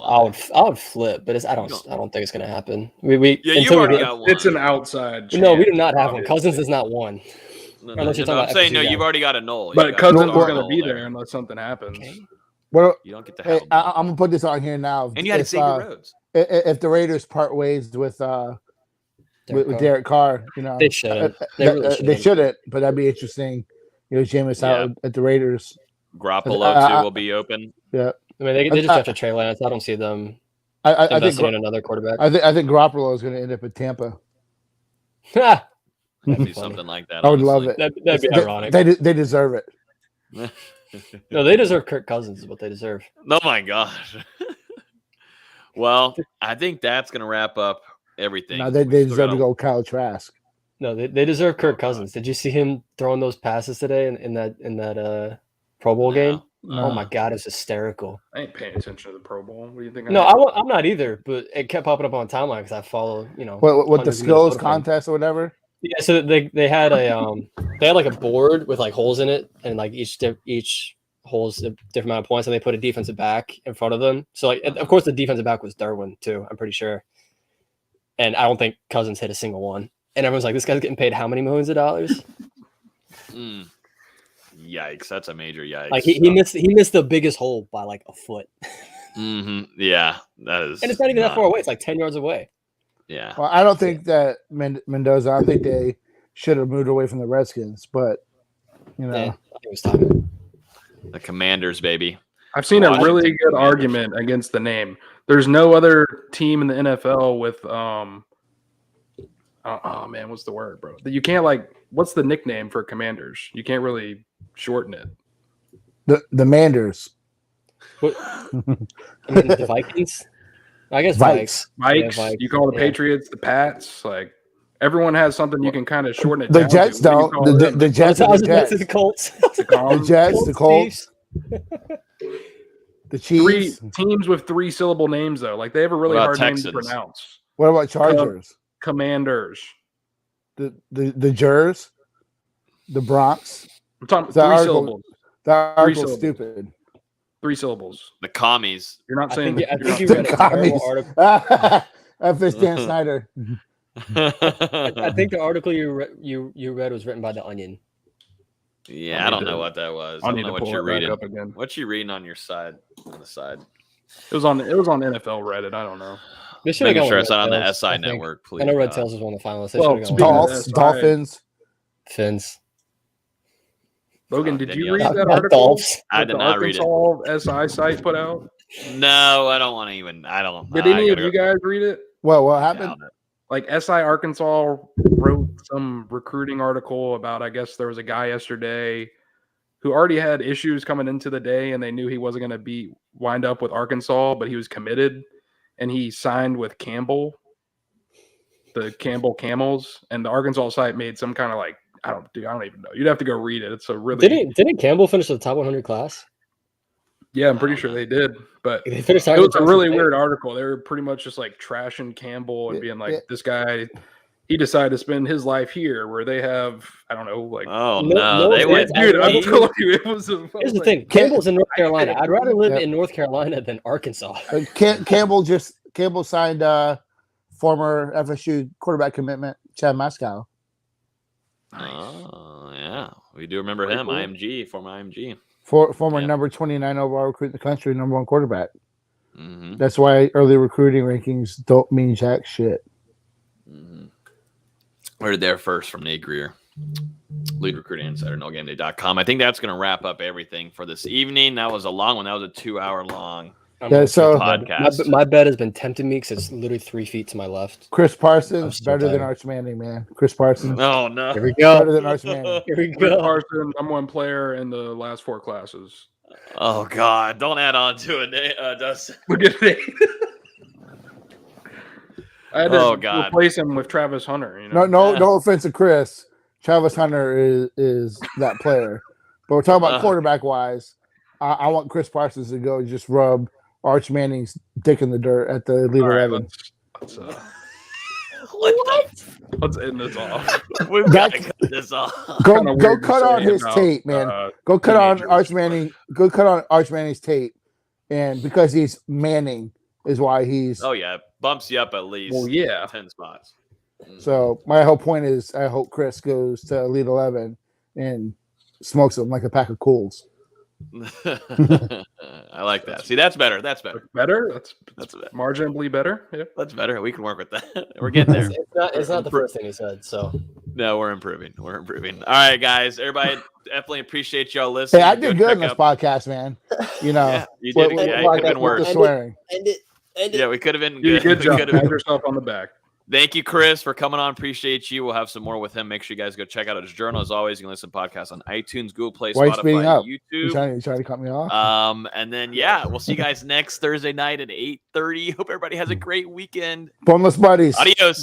I would flip, but I don't think it's going to happen. You've already got one. It's an outside chance. No, we do not have one. Cousins is not one. I'm saying you've already got a null. But Cousins is going to be there unless something happens. Okay. Well, you don't get to have I'm going to put this on here now. And you had to save your roads. If the Raiders part ways with Derek Carr, they shouldn't. They shouldn't, but that'd be interesting. Jameis out at the Raiders. Garoppolo too will be open. Yeah, I mean they just have to Trey Lance. I don't see them investing in another quarterback. I think Garoppolo is going to end up at Tampa. That'd be something like that. I would love it. That'd be ironic. They deserve it. No, they deserve Kirk Cousins is what they deserve. Oh my gosh. Well, I think that's going to wrap up everything. No, they deserve to go Kyle Trask. No, they deserve Kirk Cousins. Did you see him throwing those passes today in that Pro Bowl game? No. Oh my God, it's hysterical. I ain't paying attention to the Pro Bowl. What do you think? No, I'm not either. But it kept popping up on timeline because I follow. What the skills contest or whatever. Yeah, so they had like a board with like holes in it, and like each holes a different amount of points, and they put a defensive back in front of them. So like, of course, the defensive back was Derwin too. I'm pretty sure. And I don't think Cousins hit a single one. And everyone's like, "This guy's getting paid how many millions of dollars?" Yikes! That's a major yikes. Like he missed the biggest hole by like a foot. Yeah, that is. And it's not even that far away. It's like 10 yards away. Yeah. Well, I don't think that Mendoza. I think they should have moved away from the Redskins, but I think it was time. The Commanders, baby. I've seen a really good argument against the name. There's no other team in the NFL with oh man, what's the word, bro? You can't what's the nickname for Commanders? You can't really shorten it. The Manders. What? The Vikings? I guess Vikes. Vikes. Yeah, You call the Patriots the Pats. Everyone has something you can kind of shorten it The down Jets to. don't. The Jets are the Jets. The Colts. The Jets, the Colts. The Chiefs. 3 teams with 3 syllable names though. They have a really hard Texans? name to pronounce. What about Chargers? Commanders. The Jers. The Bronx. I'm talking That 3 article- syllables. That article's syllables. stupid. 3 syllables. The commies. You're not I saying. think you're you not- read a terrible article. F is Dan Snyder. I think the article you read was written by The Onion. Yeah, I don't know what that was. I I'll don't need know to what pull you're it back reading. up again. What you reading on your side? On the side. It was on NFL Reddit. I don't know. They should have Making gone sure with it's not on Red the Tails, SI I think. network, please. I know Red God. Tails was one of the finalists. They Well, should have gone with Dolphins. Fins. Logan, Oh, did didn't you you? read Not that article? Dolphs. I that did the not read it. Arkansas SI site put out? No, I don't want to even. I don't. Did any of you guys read it? Well, what happened? SI Arkansas wrote some recruiting article about, I guess there was a guy yesterday who already had issues coming into the day, and they knew he wasn't going to wind up with Arkansas, but he was committed, and he signed with Campbell, the Campbell Camels, and the Arkansas site made some kind of I don't even know. You'd have to go read it. It's a really Didn't Campbell finish the top 100 class? Yeah, I'm pretty sure they did, but They finished it was a really today. weird article. They were pretty much just trashing Campbell and being Yeah. this guy, he decided to spend his life here where they have, I don't know, Oh No, no, no, they it- went. dude, I'm Dude, telling you, it was Here's the thing. Campbell's in North Carolina. I'd rather live Yep. in North Carolina than Arkansas. Campbell signed former FSU quarterback commitment Chad Mascow. Oh yeah, we do remember him. Cool. IMG, former IMG. Former Yeah. number 29 overall recruit in the country, number 1 quarterback. Mm-hmm. That's why early recruiting rankings don't mean jack shit. Mm-hmm. We're there first from Nate Greer, lead recruiting insider, NoGameDay.com. I think that's going to wrap up everything for this evening. That was a long one. That was a 2-hour long Yeah, so podcast. My bed has been tempting me because it's literally 3 feet to my left. Chris I'm Parson's so better than tired. Arch Manning, man. Chris Parsons Oh no! Here we better go. than Arch Manning. Here we Chris go. Parson, #1 player in the last 4 classes. Oh god! Don't add on to it, Dustin. Look at it. I had to Oh, God. replace him with Travis Hunter. You know? No offense to Chris. Travis Hunter is that player. But we're talking about quarterback wise. I want Chris Parsons to go just rub Arch Manning's dick in the dirt at the Elite All right, 11. let's end this off. We've got to cut this off. Go Kinda weird to cut on say his about, tape, man. Go cut on teenagers. Arch Manning. Go cut on Arch Manning's tape, and because he's Manning is why he's. Oh yeah, bumps you up at least. Well, yeah. 10 spots. So my whole point is, I hope Chris goes to Elite 11 and smokes them like a pack of cools. I like that. See, that's better. That's better. Better? That's better. marginally better. Yeah. That's better. We can work with that. We're getting there. It's not the first thing he said. So No, we're improving. We're improving. All right, guys. Everybody, definitely appreciate y'all listening. Hey, I Go did good check in this out- podcast, man. You know, Yeah, you did. with- Yeah, it could have been with the worse. swearing. end it. Yeah, we could have been You did a good. good job. We could have- Pat yourself on the back. Thank you, Chris, for coming on. Appreciate you. We'll have some more with him. Make sure you guys go check out his journal. As always, you can listen to podcasts on iTunes, Google Play, Why are you speeding Spotify, up? You YouTube. trying to cut me off? And then yeah, we'll see you guys next Thursday night at 8:30. Hope everybody has a great weekend. Boneless buddies. Adios.